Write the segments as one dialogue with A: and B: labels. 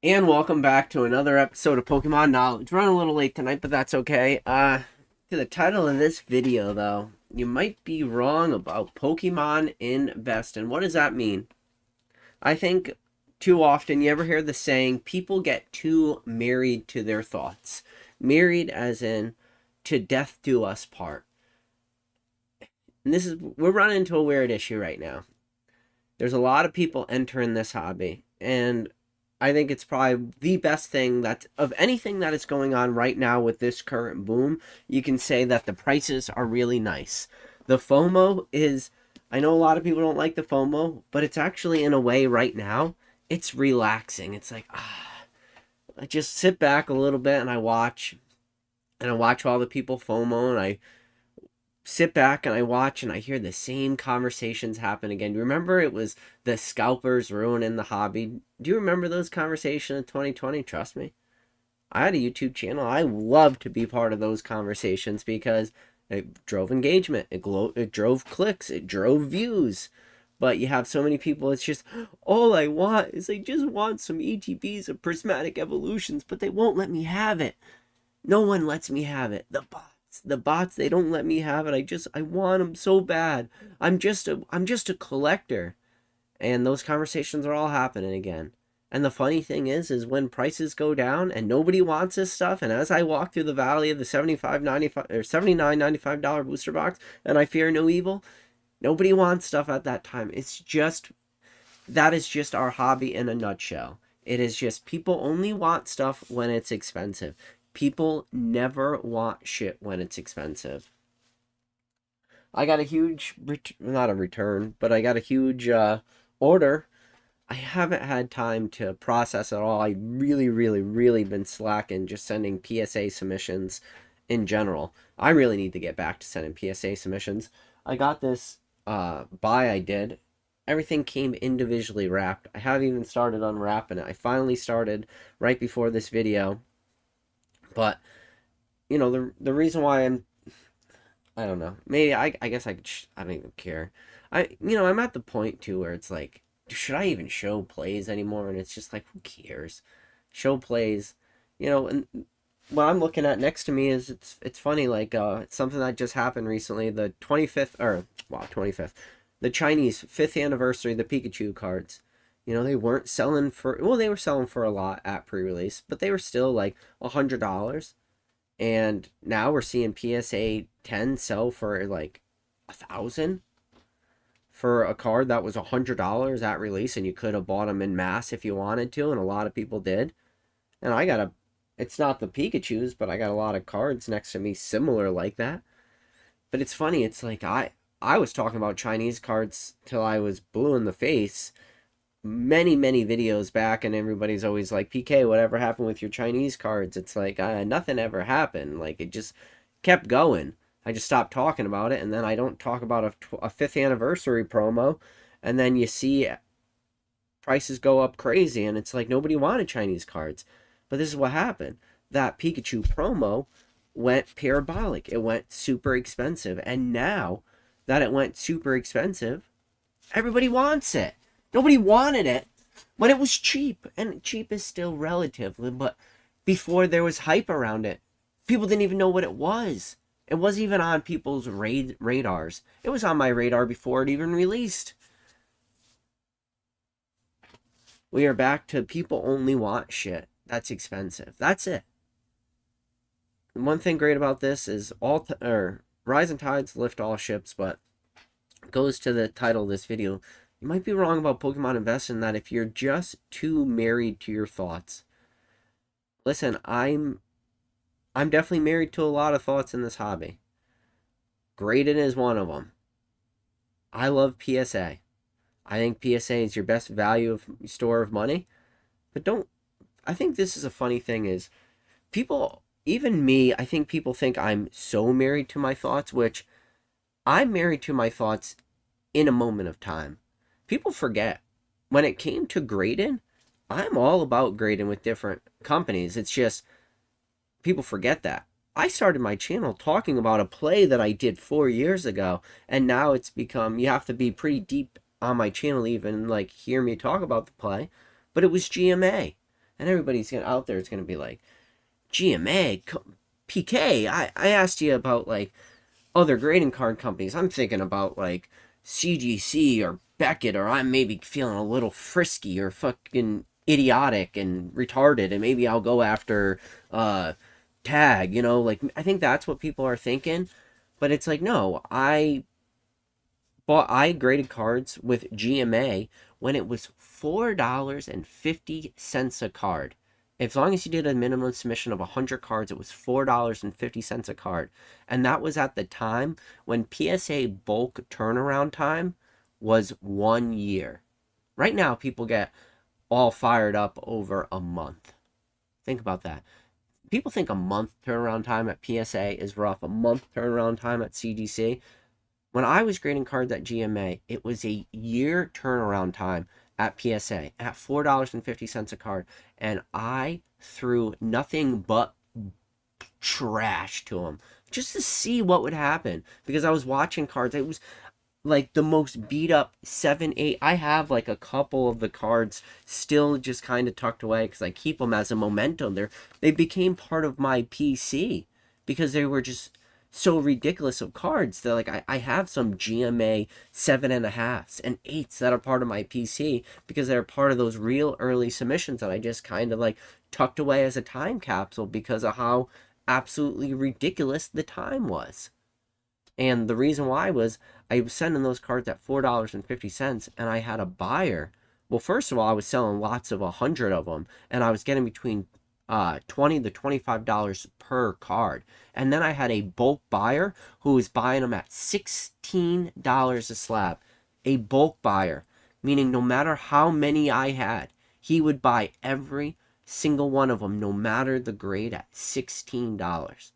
A: And welcome back to another episode of Pokemon Knowledge. We're running a little late tonight, but that's okay. To the title of this video, though, you might be wrong about Pokemon Invest. And what does that mean? I think too often you ever hear the saying, people get too married to their thoughts. Married as in, to death do us part. And we're running into a weird issue right now. There's a lot of people entering this hobby, and I think it's probably the best thing that of anything that is going on right now with this current boom. You can say that the prices are really nice. The FOMO is, I know a lot of people don't like the FOMO, but it's actually in a way right now, it's relaxing. It's like, I just sit back a little bit and I watch all the people FOMO, and I sit back and I watch and I hear the same conversations happen again. Do you remember it was the scalpers ruining the hobby? Do you remember those conversations in 2020? Trust me. I had a YouTube channel. I love to be part of those conversations because it drove engagement. It drove clicks. It drove views. But you have so many people, it's just, all I want is I just want some ETBs of prismatic evolutions, but they won't let me have it. No one lets me have it. The bots, they don't let me have it. I want them so bad. I'm just a collector. And those conversations are all happening again. And the funny thing is when prices go down and nobody wants this stuff, and as I walk through the valley of the 75.95 or $79.95 booster box and I fear no evil, nobody wants stuff at that time. That is just our hobby in a nutshell. It is just people only want stuff when it's expensive. People never want shit when it's expensive. I got a huge, not a return, but I got a huge order. I haven't had time to process it all. I really been slacking just sending PSA submissions in general. I really need to get back to sending PSA submissions. I got this buy I did. Everything came individually wrapped. I haven't even started unwrapping it. I finally started right before this video. But, the reason why I don't know. Maybe I guess I don't even care. I'm at the point too where it's like, should I even show plays anymore? And it's just like, who cares? Show plays, and what I'm looking at next to me is it's funny, like it's something that just happened recently, the 25th, the Chinese 5th anniversary of the Pikachu cards. They weren't selling for, well, they were selling for a lot at pre-release, but they were still like $100. And now we're seeing PSA 10 sell for like 1,000 for a card that was $100 at release, and you could have bought them in mass if you wanted to, and a lot of people did. And it's not the Pikachu's, but I got a lot of cards next to me similar like that. But it's funny, it's like I was talking about Chinese cards till I was blue in the face many videos back, and everybody's always like, PK, whatever happened with your Chinese cards? It's like, nothing ever happened. Like, it just kept going. I just stopped talking about it, and then I don't talk about a 5th anniversary promo, and then you see prices go up crazy, and it's like nobody wanted Chinese cards. But this is what happened. That Pikachu promo went parabolic. It went super expensive, and now that it went super expensive, everybody wants it. Nobody wanted it when it was cheap, and cheap is still relative, but before there was hype around it, people didn't even know what it was. It wasn't even on people's radars. It was on my radar before it even released. We are back to people only want shit that's expensive. That's it. And one thing great about this is rising tides lift all ships, but it goes to the title of this video. You might be wrong about Pokemon Invest in that if you're just too married to your thoughts. Listen, I'm definitely married to a lot of thoughts in this hobby. Graded is one of them. I love PSA. I think PSA is your best value of store of money. But I think this is a funny thing is people, even me, I think people think I'm so married to my thoughts, which I'm married to my thoughts in a moment of time. People forget when it came to grading, I'm all about grading with different companies. It's just people forget that. I started my channel talking about a play that I did 4 years ago, and now it's become, you have to be pretty deep on my channel even like hear me talk about the play, but it was GMA. And everybody's out there is going to be like, GMA, PK, I asked you about like other grading card companies. I'm thinking about like CGC or Beckett, or I'm maybe feeling a little frisky or fucking idiotic and retarded, and maybe I'll go after Tag, you know, like I think that's what people are thinking. But it's like, no, I graded cards with GMA when it was $4.50 a card. As long as you did a minimum submission of 100 cards, it was $4.50 a card. And that was at the time when PSA bulk turnaround time was 1 year. Right now, people get all fired up over a month. Think about that. People think a month turnaround time at PSA is rough. A month turnaround time at CGC. When I was grading cards at GMA, it was a year turnaround time at PSA at $4.50 a card. And I threw nothing but trash to them just to see what would happen because I was watching cards. It was like the most beat up 7, 8. I have like a couple of the cards still just kind of tucked away because I keep them as a momentum. They became part of my PC because they were just so ridiculous of cards that like I have some GMA 7.5s and 8s that are part of my PC because they're part of those real early submissions that I just kind of like tucked away as a time capsule because of how absolutely ridiculous the time was. And the reason why was I was sending those cards at $4.50 and I had a buyer. Well, first of all, I was selling lots of 100 of them and I was getting between $20 to $25 per card. And then I had a bulk buyer who was buying them at $16 a slab. A bulk buyer, meaning no matter how many I had, he would buy every single one of them, no matter the grade, at $16.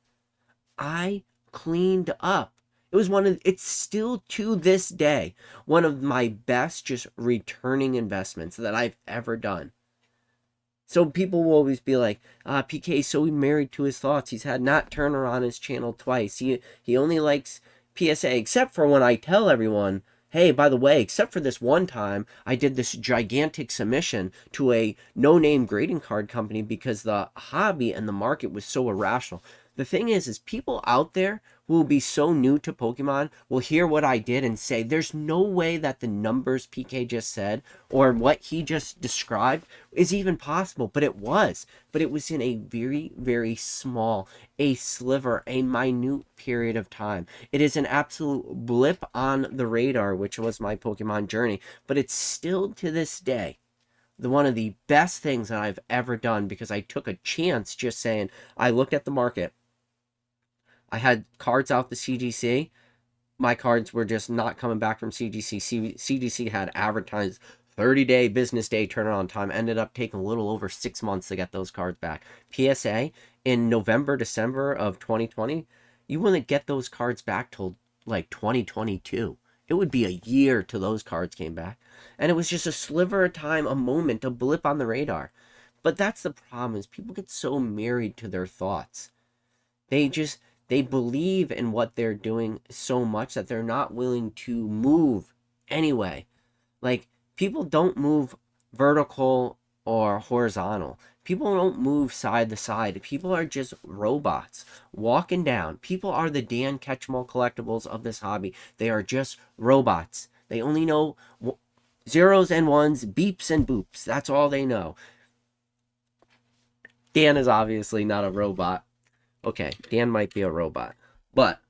A: I cleaned up. It's still to this day one of my best just returning investments that I've ever done. So people will always be like, PK is so married to his thoughts. He's had Nat Turner on his channel twice. He only likes PSA, except for when I tell everyone, hey, by the way, except for this one time, I did this gigantic submission to a no-name grading card company because the hobby and the market was so irrational. The thing is people out there who will be so new to Pokemon will hear what I did and say, there's no way that the numbers PK just said or what he just described is even possible. But it was. But it was in a very, very small, a sliver, a minute period of time. It is an absolute blip on the radar, which was my Pokemon journey. But it's still to this day one of the best things that I've ever done because I took a chance just saying, I looked at the market. I had cards out the CGC. My cards were just not coming back from CGC. CGC had advertised 30-day business day turnaround time. Ended up taking a little over 6 months to get those cards back. PSA in November, December of 2020, you wouldn't get those cards back till like 2022. It would be a year till those cards came back. And it was just a sliver of time, a moment, a blip on the radar. But that's the problem is people get so married to their thoughts. They believe in what they're doing so much that they're not willing to move anyway. Like people don't move vertical or horizontal. People don't move side to side. People are just robots walking down. People are the Dan Ketchmall collectibles of this hobby. They are just robots. They only know zeros and ones, beeps and boops. That's all they know. Dan is obviously not a robot. Okay, Dan might be a robot. But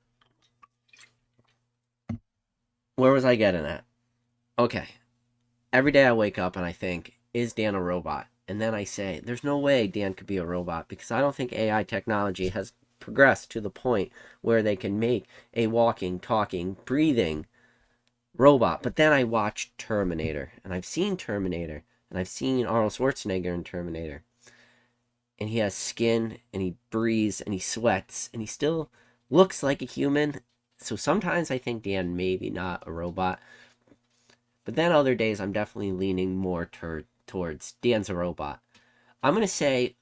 A: where was I getting at? Okay. Every day I wake up and I think, is Dan a robot? And then I say, there's no way Dan could be a robot because I don't think AI technology has progressed to the point where they can make a walking, talking, breathing robot. But then I watch Terminator, and I've seen Terminator, and I've seen Arnold Schwarzenegger in Terminator. And he has skin, and he breathes, and he sweats, and he still looks like a human. So sometimes I think Dan maybe not a robot. But then other days I'm definitely leaning more towards Dan's a robot. I'm going to say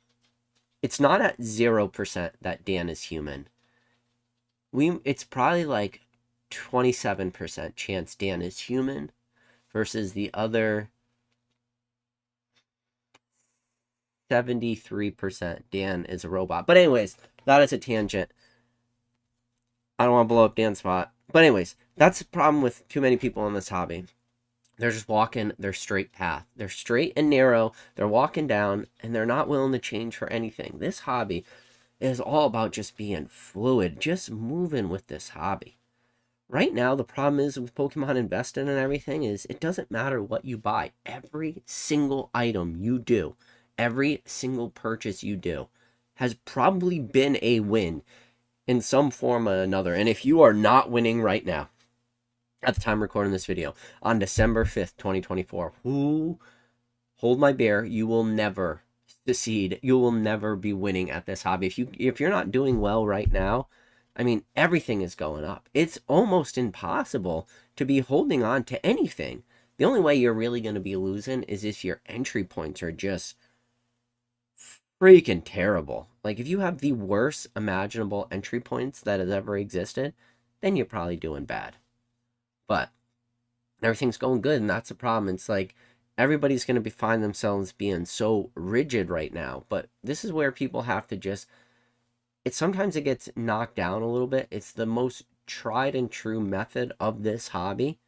A: it's not at 0% that Dan is human. It's probably like 27% chance Dan is human versus the other 73% Dan is a robot. But anyways, that is a tangent. I don't want to blow up Dan's spot. But anyways, that's the problem with too many people in this hobby. They're just walking their straight path. They're straight and narrow. They're walking down, and they're not willing to change for anything. This hobby is all about just being fluid, just moving with this hobby. Right now, the problem is with Pokemon investing and everything is it doesn't matter what you buy. Every single item you do, every single purchase you do has probably been a win in some form or another. And if you are not winning right now, at the time recording this video, on December 5th, 2024, hold my beer, you will never succeed. You will never be winning at this hobby. If you're not doing well right now, I mean, everything is going up. It's almost impossible to be holding on to anything. The only way you're really going to be losing is if your entry points are just freaking terrible. Like, if you have the worst imaginable entry points that has ever existed, then you're probably doing bad. But everything's going good, and that's the problem. It's like everybody's going to find themselves being so rigid right now. But this is where people have to just... sometimes it gets knocked down a little bit. It's the most tried and true method of this hobby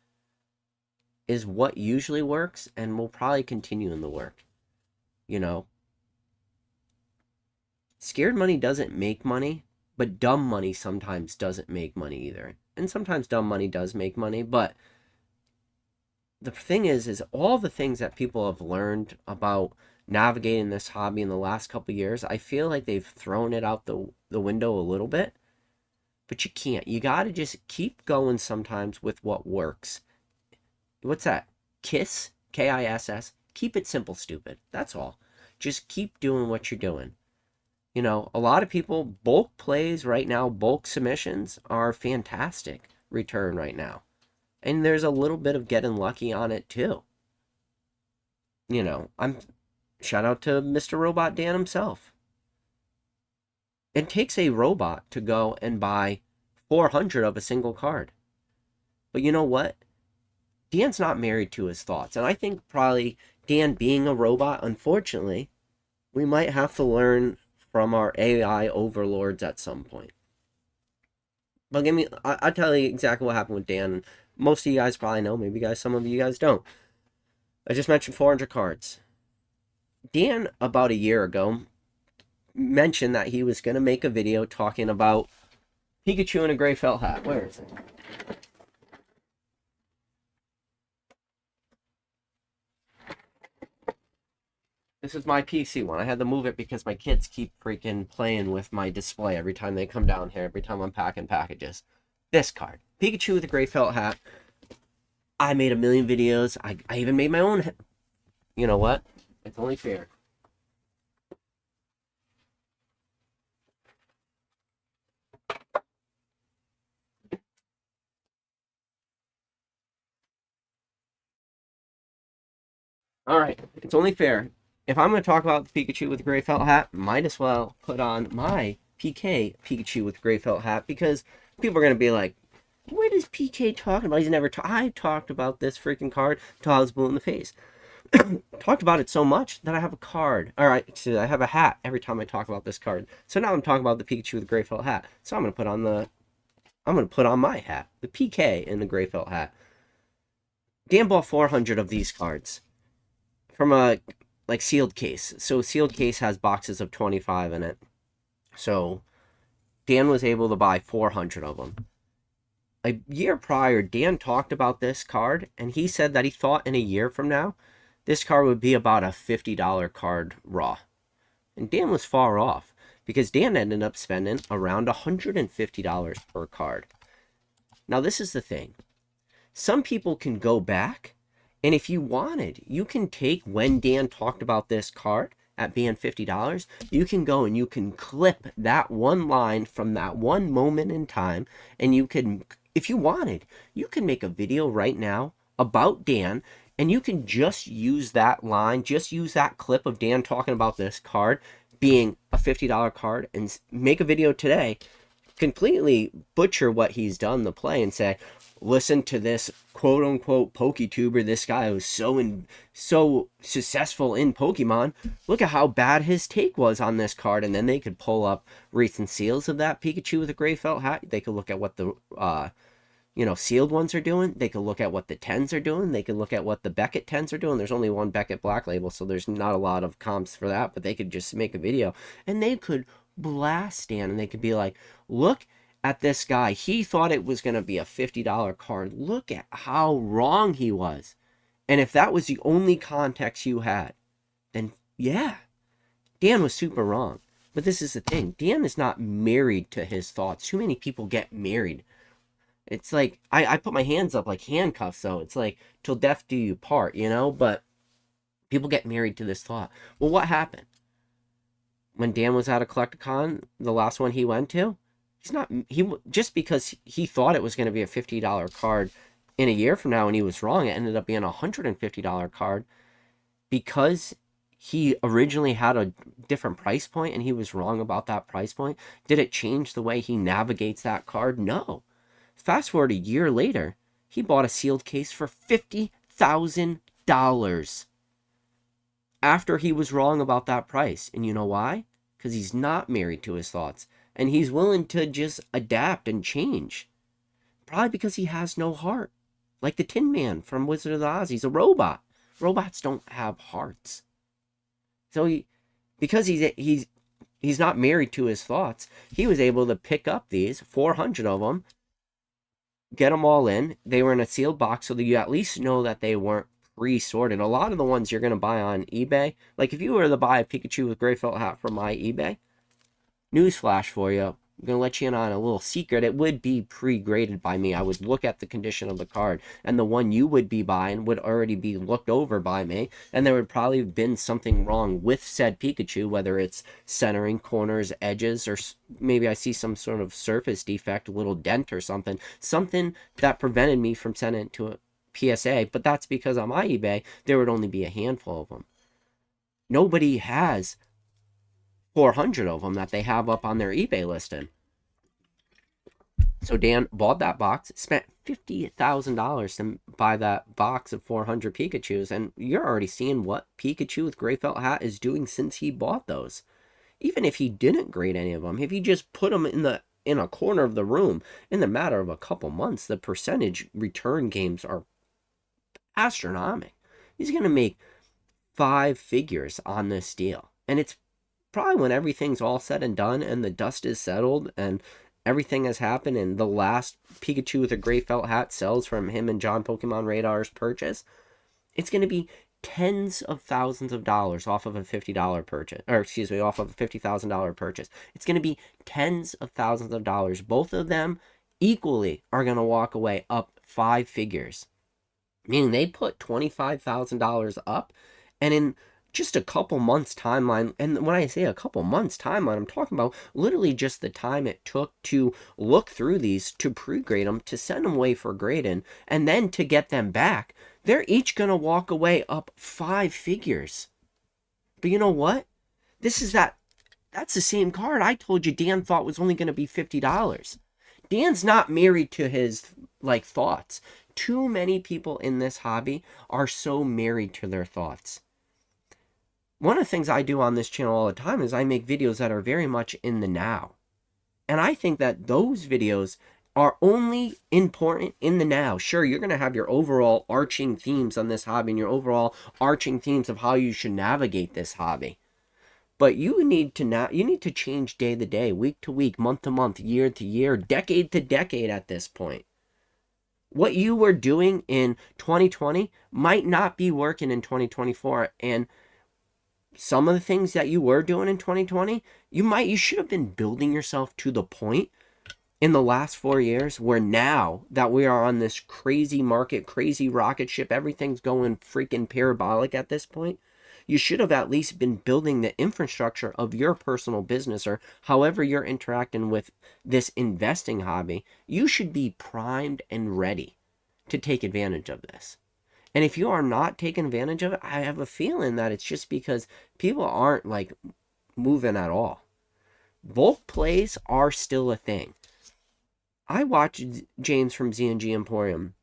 A: is what usually works and will probably continue in the work. You know, scared money doesn't make money, but dumb money sometimes doesn't make money either. And sometimes dumb money does make money, but the thing is all the things that people have learned about navigating this hobby in the last couple years, I feel like they've thrown it out the window a little bit. But you can't. You got to just keep going sometimes with what works. What's that? KISS? K-I-S-S. Keep it simple, stupid. That's all. Just keep doing what you're doing. You know, a lot of people, bulk plays right now, bulk submissions are fantastic return right now. And there's a little bit of getting lucky on it too. You know, shout out to Mr. Robot Dan himself. It takes a robot to go and buy 400 of a single card. But you know what? Dan's not married to his thoughts. And I think probably Dan being a robot, unfortunately, we might have to learn from our AI overlords at some point. But I'll tell you exactly what happened with Dan. Most of you guys probably know. Maybe some of you guys don't. I just mentioned 400 cards. Dan, about a year ago, mentioned that he was going to make a video talking about Pikachu in a gray felt hat. Where is it? This is my PC one. I had to move it because my kids keep freaking playing with my display every time they come down here, every time I'm packing packages. This card. Pikachu with a gray felt hat. I made a million videos. I even made my own. You know what? It's only fair. Alright, it's only fair. If I'm going to talk about the Pikachu with the gray felt hat, might as well put on my PK Pikachu with gray felt hat, because people are going to be like, what is PK talking about? He's never I talked about this freaking card till I was blue in the face. Talked about it so much that I have a card. Alright, so I have a hat every time I talk about this card. So now I'm talking about the Pikachu with the gray felt hat. So I'm going to put on my hat, the PK in the gray felt hat. Dan bought 400 of these cards from a sealed case. So sealed case has boxes of 25 in it. So Dan was able to buy 400 of them. A year prior, Dan talked about this card, and he said that he thought in a year from now, this card would be about a $50 card raw. And Dan was far off, because Dan ended up spending around $150 per card. Now, this is the thing. Some people can go back, and if you wanted, you can take when Dan talked about this card at being $50, you can go and you can clip that one line from that one moment in time, and you can, if you wanted, you can make a video right now about Dan, and you can just use that line, just use that clip of Dan talking about this card being a $50 card, and make a video today, completely butcher what he's done, the play, and say, listen to this quote unquote PokeTuber, this guy who's so successful in Pokemon. Look at how bad his take was on this card, and then they could pull up recent seals of that Pikachu with a gray felt hat. They could look at what the sealed ones are doing. They could look at what the 10s are doing. They could look at what the Beckett 10s are doing. There's only one Beckett Black Label, so there's not a lot of comps for that, but they could just make a video and they could blast Dan, and they could be like, look at this guy. He thought it was going to be a $50 card. Look at how wrong he was. And if that was the only context you had, then yeah, Dan was super wrong. But this is the thing. Dan is not married to his thoughts. Too many people get married. It's like, I put my hands up like handcuffs, so it's like, till death do you part, But people get married to this thought. Well, what happened? When Dan was at a Collecticon, the last one he went to, just because he thought it was going to be a $50 card in a year from now and he was wrong, it ended up being a $150 card because he originally had a different price point and he was wrong about that price point. Did it change the way he navigates that card? No. Fast forward a year later, he bought a sealed case for $50,000 after he was wrong about that price. And you know why? Because he's not married to his thoughts. And he's willing to just adapt and change. Probably because he has no heart. Like the Tin Man from Wizard of Oz. He's a robot. Robots don't have hearts. So because he's not married to his thoughts, he was able to pick up these 400 of them, get them all in. They were in a sealed box, so that you at least know that they weren't pre-sorted. A lot of the ones you're going to buy on eBay, like if you were to buy a Pikachu with gray felt hat from my eBay, newsflash for you, I'm going to let you in on a little secret. It would be pre-graded by me. I would look at the condition of the card, and the one you would be buying would already be looked over by me, and there would probably have been something wrong with said Pikachu, whether it's centering, corners, edges, or maybe I see some sort of surface defect, a little dent or something that prevented me from sending it to a PSA, but that's because on my eBay, there would only be a handful of them. Nobody has 400 of them that they have up on their eBay listing. So Dan bought that box, spent $50,000 to buy that box of 400 Pikachus, and you're already seeing what Pikachu with gray felt hat is doing since he bought those. Even if he didn't grade any of them, if he just put them in a corner of the room, in the matter of a couple months, the percentage return games are astronomical. He's going to make 5 figures on this deal, and it's probably when everything's all said and done and the dust is settled and everything has happened and the last Pikachu with a gray felt hat sells from him and John Pokemon Radar's purchase, it's going to be tens of thousands of dollars off of a $50 purchase, or excuse me, off of a $50,000 purchase. It's going to be tens of thousands of dollars. Both of them equally are going to walk away up 5 figures, meaning they put $25,000 up, and in just a couple months timeline, and when I say a couple months timeline, I'm talking about literally just the time it took to look through these, to pre-grade them, to send them away for grading, and then to get them back. They're each going to walk away up 5 figures. But you know what? That's the same card I told you Dan thought was only going to be $50. Dan's not married to his thoughts. Too many people in this hobby are so married to their thoughts. One of the things I do on this channel all the time is I make videos that are very much in the now. And I think that those videos are only important in the now. Sure, you're going to have your overall arching themes on this hobby and your overall arching themes of how you should navigate this hobby. But you need to change day to day, week to week, month to month, year to year, decade to decade at this point. What you were doing in 2020 might not be working in 2024, and some of the things that you were doing in 2020, you should have been building yourself to the point in the last 4 years where now that we are on this crazy market, crazy rocket ship, everything's going freaking parabolic at this point, you should have at least been building the infrastructure of your personal business, or however you're interacting with this investing hobby. You should be primed and ready to take advantage of this. And if you are not taking advantage of it, I have a feeling that it's just because people aren't moving at all. Bulk plays are still a thing. I watched James from Z&G Emporium.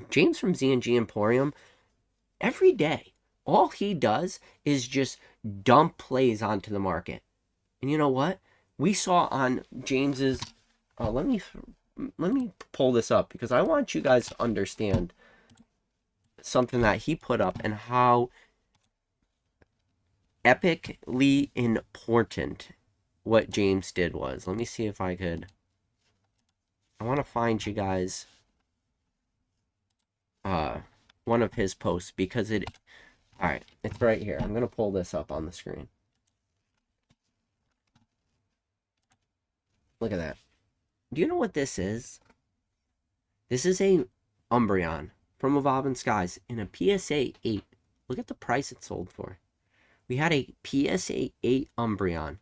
A: James from Z&G Emporium, every day, all he does is just dump plays onto the market. And you know what? We saw on James's, let me pull this up because I want you guys to understand something that he put up and how epically important what James did was. Let me see if I could. I want to find you guys one of his posts because it. All right, it's right here. I'm gonna pull this up on the screen. Look at that. Do you know what this is? This is a Umbreon from Evolving Skies in a PSA 8. Look at the price it sold for. We had a PSA 8 Umbreon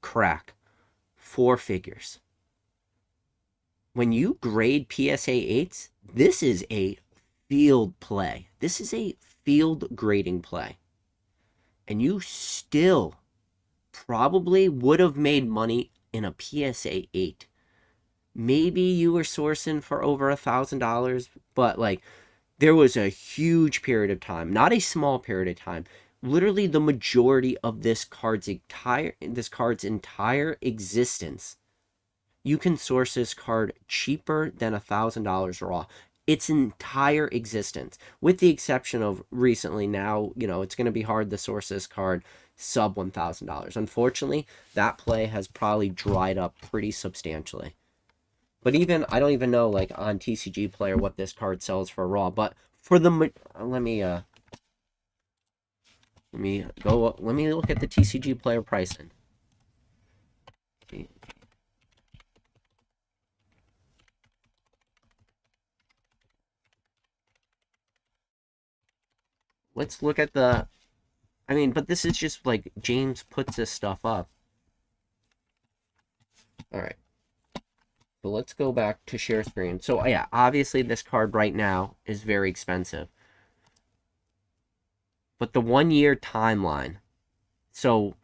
A: crack 4 figures. When you grade PSA 8s, this is a field play. This is a field grading play. And you still probably would have made money in a PSA 8. Maybe you were sourcing for over $1,000, but like there was a huge period of time, not a small period of time. Literally the majority of this card's entire existence, you can source this card cheaper than $1,000 raw. Its entire existence, with the exception of recently. Now, you know, it's going to be hard to source this card sub $1,000. Unfortunately, that play has probably dried up pretty substantially. But even, I don't even know, like, on TCG Player what this card sells for raw. But for the, let me look at the TCG Player pricing. Let's look at the, I mean, but this is just like James puts this stuff up. All right. So let's go back to share screen. So yeah, obviously this card right now is very expensive. But the 1 year timeline, so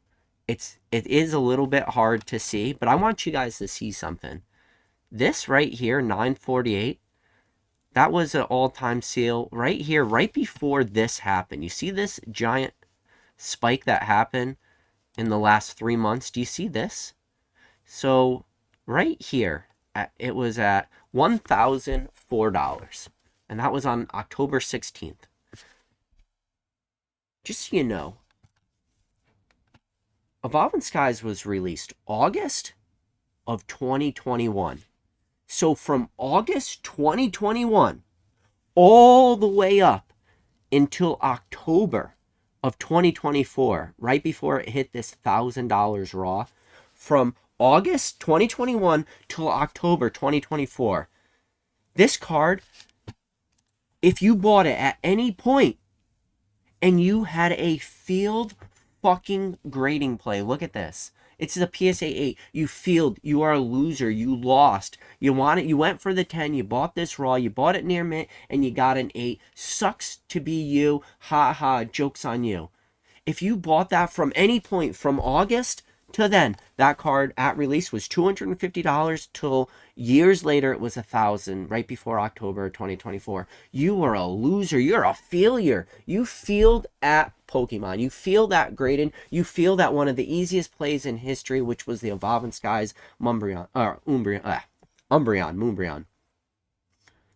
A: it is a little bit hard to see, but I want you guys to see something. This right here, 948, that was an all-time sale right here, right before this happened. You see this giant spike that happened in the last 3 months? Do you see this? So right here, it was at $1,004, and that was on October 16th. Just so you know, Evolving Skies was released August of 2021. So from August 2021 all the way up until October of 2024, right before it hit this $1,000 raw, from August 2021 till October 2024, this card, if you bought it at any point and you had a field fucking grading play, look at this. It's a PSA 8. You field, you are a loser. You lost. You want it. You went for the 10. You bought this raw. You bought it near mint and you got an 8. Sucks to be you. Ha ha. Joke's on you. If you bought that from any point from August to then, that card at release was $250 till years later it was $1,000 right before October 2024. You are a loser. You're a failure. You failed at Pokemon. You failed at grading. You failed at one of the easiest plays in history, which was the Evolving Skies Umbreon.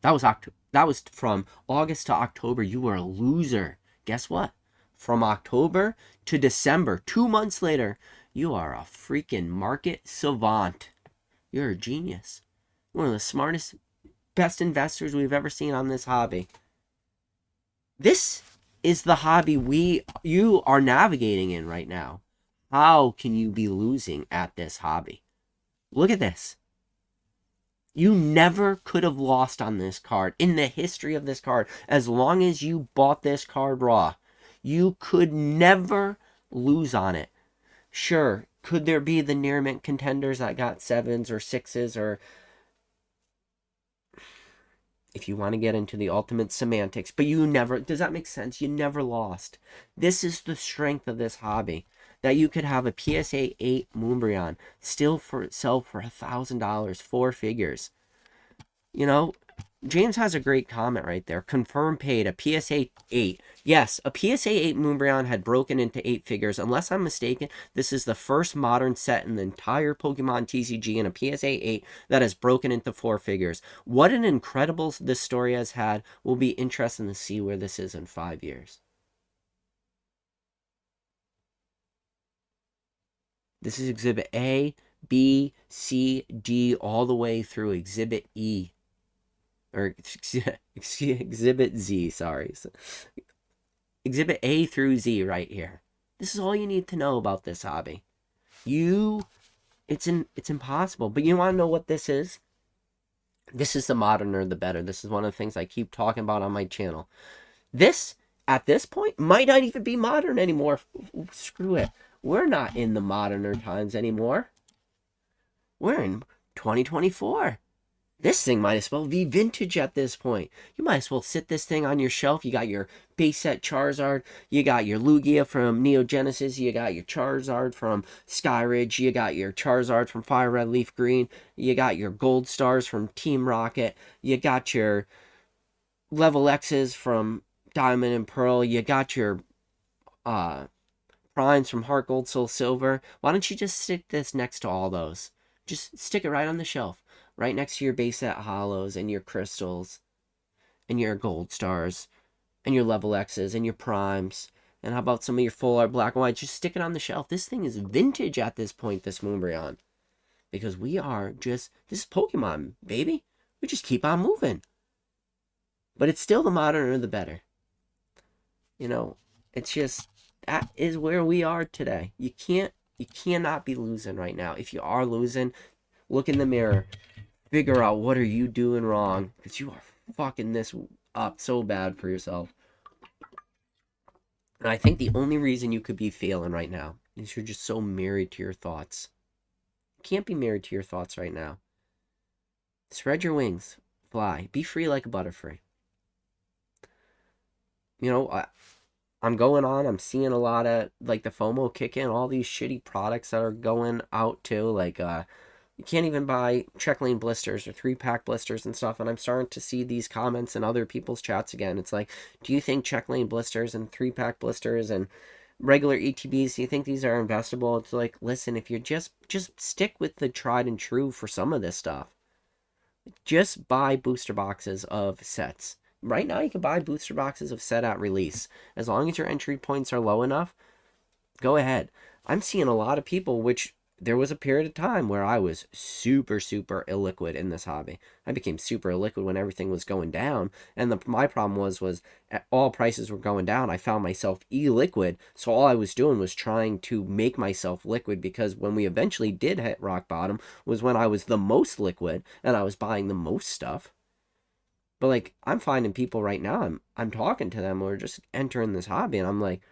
A: That was from August to October. You were a loser. Guess what? From October to December, 2 months later, you are a freaking market savant. You're a genius. One of the smartest, best investors we've ever seen on this hobby. This is the hobby you are navigating in right now. How can you be losing at this hobby? Look at this. You never could have lost on this card in the history of this card. As long as you bought this card raw, you could never lose on it. Sure, could there be the near mint contenders that got 7s or 6s, or if you want to get into the ultimate semantics, but you never, does that make sense? You never lost. This is the strength of this hobby, that you could have a PSA 8 Umbreon still sell for $1,000, 4 figures. You know, James has a great comment right there. Confirm paid, a PSA 8. Yes, a PSA 8 Moonbryon had broken into 8 figures. Unless I'm mistaken, this is the first modern set in the entire Pokemon TCG in a PSA 8 that has broken into 4 figures. What an incredible this story has had. Will be interesting to see where this is in 5 years. This is Exhibit A, B, C, D, all the way through Exhibit E. Or Exhibit Z, sorry. Exhibit A through Z right here. This is all you need to know about this hobby. It's impossible. But you want to know what this is? This is the moderner the better. This is one of the things I keep talking about on my channel. This, at this point, might not even be modern anymore. Screw it. We're not in the moderner times anymore. We're in 2024. This thing might as well be vintage at this point. You might as well sit this thing on your shelf. You got your base set Charizard. You got your Lugia from Neo Genesis. You got your Charizard from Skyridge. You got your Charizard from Fire Red Leaf Green. You got your Gold Stars from Team Rocket. You got your Level X's from Diamond and Pearl. You got your Primes from Heart Gold, Soul Silver. Why don't you just stick this next to all those? Just stick it right on the shelf. Right next to your base set hollows and your crystals and your gold stars and your level X's and your primes. And how about some of your full art black and white? Just stick it on the shelf. This thing is vintage at this point, this Moonbryon. Because we are just, this is Pokemon, baby. We just keep on moving. But it's still the moderner the better. You know, it's just, that is where we are today. You cannot be losing right now. If you are losing, look in the mirror. Figure out what are you doing wrong, because you are fucking this up so bad for yourself. And I think the only reason you could be failing right now is you're just so married to your thoughts. You can't be married to your thoughts right now. Spread your wings, fly, be free like a butterfly. You know, I'm going on, I'm seeing a lot of like the FOMO kick in, all these shitty products that are going out too, like you can't even buy check lane blisters or 3-pack blisters and stuff. And I'm starting to see these comments in other people's chats again. It's like, do you think check lane blisters and 3-pack blisters and regular ETBs, do you think these are investable? It's like, listen, if you just stick with the tried and true for some of this stuff. Just buy booster boxes of sets. Right now, you can buy booster boxes of set at release. As long as your entry points are low enough, go ahead. I'm seeing a lot of people, which there was a period of time where I was super illiquid in this hobby. I became super illiquid when everything was going down, and my problem was all prices were going down. I found myself illiquid, so all I was doing was trying to make myself liquid, because when we eventually did hit rock bottom was when I was the most liquid and I was buying the most stuff. But like, I'm finding people right now, I'm talking to them, we're just entering this hobby, and I'm like,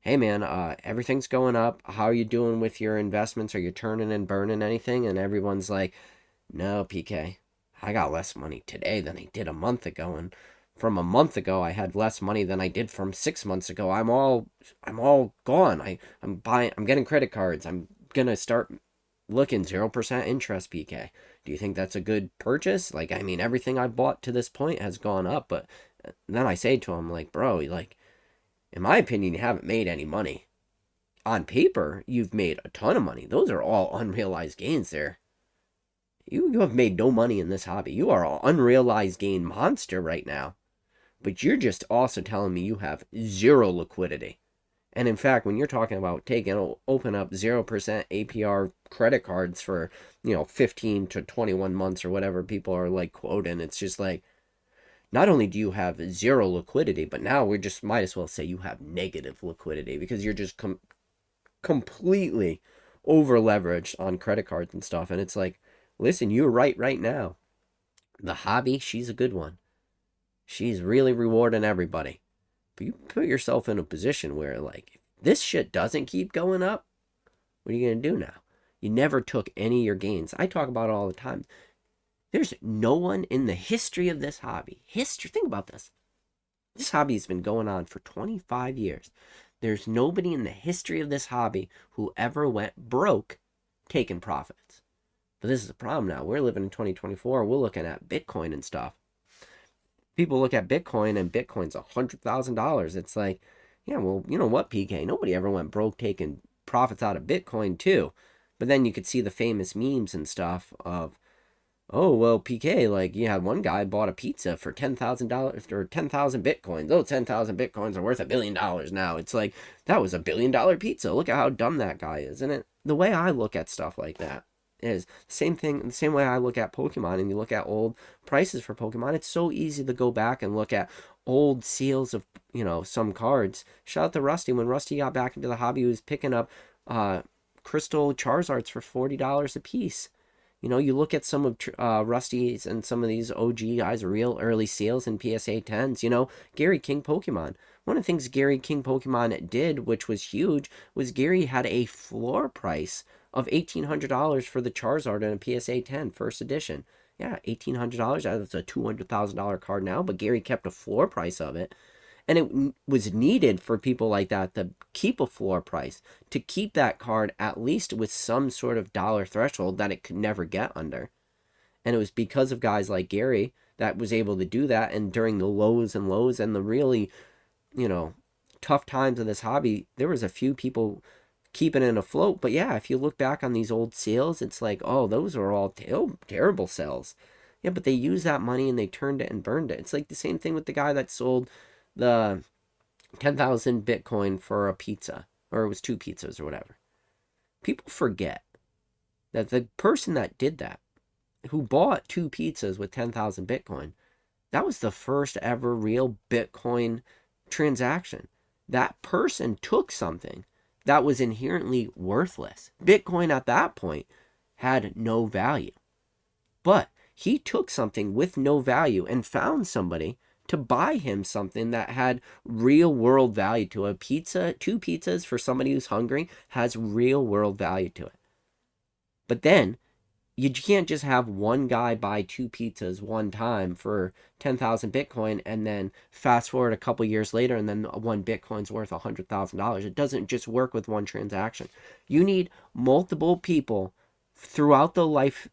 A: hey man, everything's going up. How are you doing with your investments? Are you turning and burning anything? And everyone's like, no, PK, I got less money today than I did a month ago. And from a month ago, I had less money than I did from 6 months ago. I'm all gone. I'm getting credit cards. I'm gonna start looking 0% interest, PK. Do you think that's a good purchase? Like, I mean, everything I bought to this point has gone up. But then I say to him, like, bro, like, in my opinion, you haven't made any money. On paper, you've made a ton of money. Those are all unrealized gains there. You have made no money in this hobby. You are an unrealized gain monster right now. But you're just also telling me you have zero liquidity. And in fact, when you're talking about open up 0% APR credit cards for, 15 to 21 months or whatever people are like quoting, it's just like, not only do you have zero liquidity, but now we just might as well say you have negative liquidity, because you're just completely over leveraged on credit cards and stuff. And it's like, listen, you're right now. The hobby, she's a good one. She's really rewarding everybody. But you put yourself in a position where, like, if this shit doesn't keep going up, what are you going to do now? You never took any of your gains. I talk about it all the time. There's no one in the history of this hobby. Think about this. This hobby has been going on for 25 years. There's nobody in the history of this hobby who ever went broke taking profits. But this is the problem now. We're living in 2024. We're looking at Bitcoin and stuff. People look at Bitcoin and Bitcoin's $100,000. It's like, yeah, well, you know what, PK? Nobody ever went broke taking profits out of Bitcoin too. But then you could see the famous memes and stuff of, oh, well, PK, like you had one guy bought a pizza for $10,000 or 10,000 Bitcoins. Oh, 10,000 Bitcoins are worth $1 billion now. It's like, that was $1 billion pizza. Look at how dumb that guy is. And the way I look at stuff like that is the same thing, the same way I look at Pokemon, and you look at old prices for Pokemon. It's so easy to go back and look at old seals of, some cards. Shout out to Rusty. When Rusty got back into the hobby, he was picking up crystal Charizards for $40 a piece. You look at some of Rusty's and some of these OG guys, real early sales in PSA 10s. Gary King Pokemon. One of the things Gary King Pokemon did, which was huge, was Gary had a floor price of $1,800 for the Charizard in a PSA 10 first edition. Yeah, $1,800. That's a $200,000 card now, but Gary kept a floor price of it. And it was needed for people like that to keep a floor price, to keep that card at least with some sort of dollar threshold that it could never get under. And it was because of guys like Gary that was able to do that. And during the lows and lows and the really, tough times of this hobby, there was a few people keeping it afloat. But yeah, if you look back on these old sales, it's like, oh, those are all terrible sales. Yeah, but they used that money and they turned it and burned it. It's like the same thing with the guy that sold the 10,000 Bitcoin for a pizza, or it was 2 pizzas or whatever. People forget that the person that did that, who bought 2 pizzas with 10,000 Bitcoin, that was the first ever real Bitcoin transaction. That person took something that was inherently worthless. Bitcoin at that point had no value. But he took something with no value and found somebody to buy him something that had real world value to it. A pizza, 2 pizzas for somebody who's hungry has real world value to it. But then you can't just have one guy buy 2 pizzas one time for 10,000 Bitcoin and then fast forward a couple years later and then 1 Bitcoin's worth $100,000. It doesn't just work with one transaction. You need multiple people throughout the life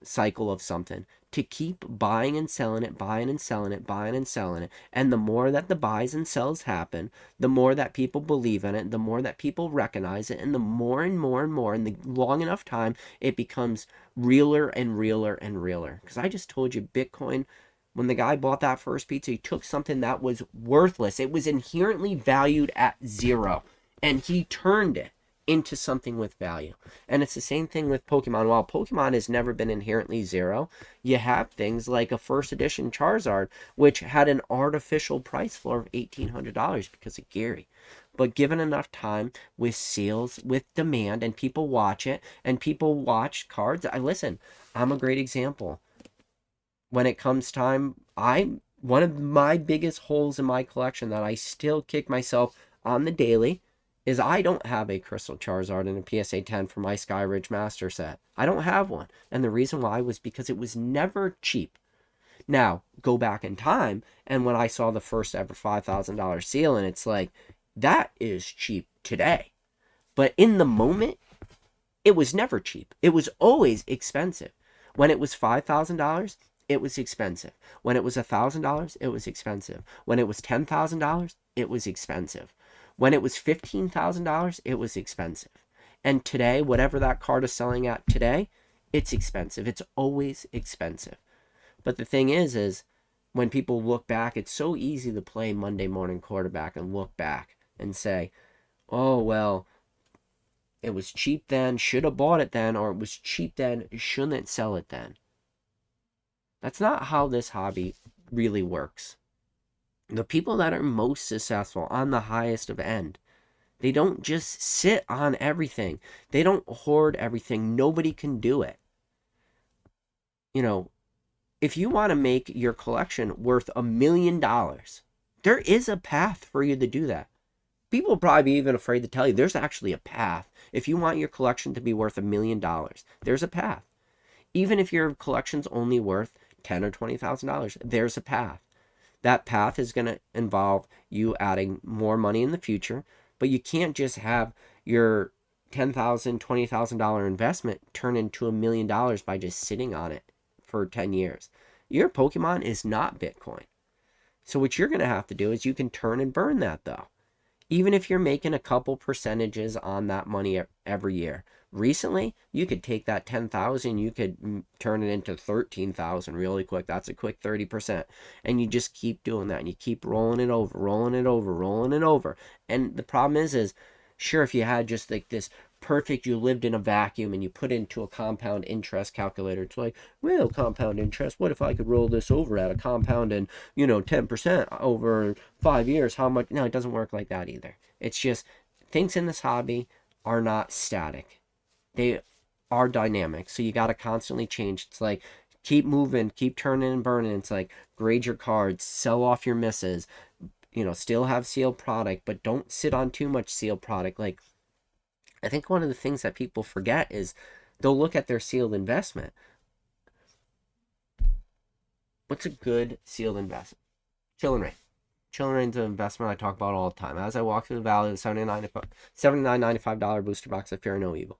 A: cycle of something to keep buying and selling it, buying and selling it, buying and selling it. And the more that the buys and sells happen, the more that people believe in it, the more that people recognize it, and the more and more and more, in the long enough time, it becomes realer and realer and realer. Because I just told you, Bitcoin, when the guy bought that first pizza, he took something that was worthless. It was inherently valued at 0, and he turned it into something with value. And it's the same thing with Pokemon. While Pokemon has never been inherently 0, you have things like a first edition Charizard, which had an artificial price floor of $1,800 because of Gary. But given enough time with sales, with demand, and people watch it, and people watch cards, I'm a great example. When it comes time, one of my biggest holes in my collection that I still kick myself on the daily is I don't have a Crystal Charizard in a PSA 10 for my Sky Ridge Master set. I don't have one. And the reason why was because it was never cheap. Now, go back in time, and when I saw the first ever $5,000 seal, and it's like, that is cheap today. But in the moment, it was never cheap. It was always expensive. When it was $5,000, it was expensive. When it was $1,000, it was expensive. When it was $10,000, it was expensive. When it was $15,000, it was expensive. And today, whatever that card is selling at today, it's expensive. It's always expensive. But the thing is when people look back, it's so easy to play Monday morning quarterback and look back and say, oh, well, it was cheap then, should have bought it then, or it was cheap then, shouldn't sell it then. That's not how this hobby really works. The people that are most successful on the highest of end, they don't just sit on everything. They don't hoard everything. Nobody can do it. If you want to make your collection worth $1 million, there is a path for you to do that. People will probably be even afraid to tell you there's actually a path. If you want your collection to be worth $1 million, there's a path. Even if your collection's only worth $10,000 or $20,000, there's a path. That path is going to involve you adding more money in the future, but you can't just have your $10,000, $20,000 investment turn into $1 million by just sitting on it for 10 years. Your Pokemon is not Bitcoin. So what you're going to have to do is you can turn and burn that though. Even if you're making a couple percentages on that money every year. Recently, you could take that 10,000, you could turn it into 13,000 really quick. That's a quick 30%. And you just keep doing that and you keep rolling it over, rolling it over, rolling it over. And the problem is sure, if you had just like this perfect, you lived in a vacuum and you put it into a compound interest calculator, it's like, well, compound interest, what if I could roll this over at a compound and, 10% over 5 years? How much? No, it doesn't work like that either. It's just things in this hobby are not static. They are dynamic. So you got to constantly change. It's like keep moving, keep turning and burning. It's like grade your cards, sell off your misses, still have sealed product, but don't sit on too much sealed product. Like, I think one of the things that people forget is they'll look at their sealed investment. What's a good sealed investment? Chilling Rain. Chilling Rain's an investment I talk about all the time. As I walk through the valley of the $79.95 booster box of Fear No Evil.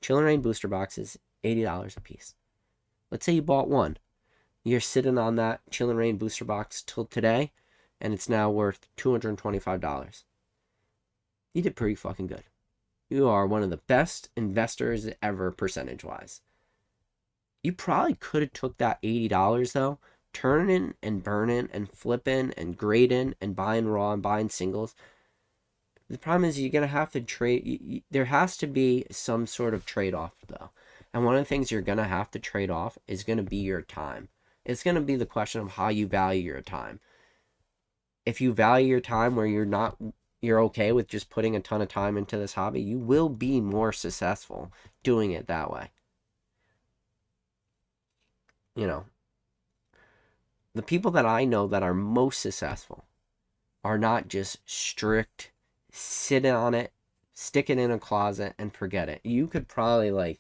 A: Chilling Rain booster box is $80 a piece. Let's say you bought one. You're sitting on that Chilling Rain booster box till today, and it's now worth $225. You did pretty fucking good. You are one of the best investors ever percentage-wise. You probably could have took that $80 though, turning and burning and flipping and grading and buying raw and buying singles. The problem is you're going to have to trade. There has to be some sort of trade-off though. And one of the things you're going to have to trade off is going to be your time. It's going to be the question of how you value your time. If you value your time where you're okay with just putting a ton of time into this hobby, you will be more successful doing it that way. The people that I know that are most successful are not just strict, sit on it, stick it in a closet and forget it. You could probably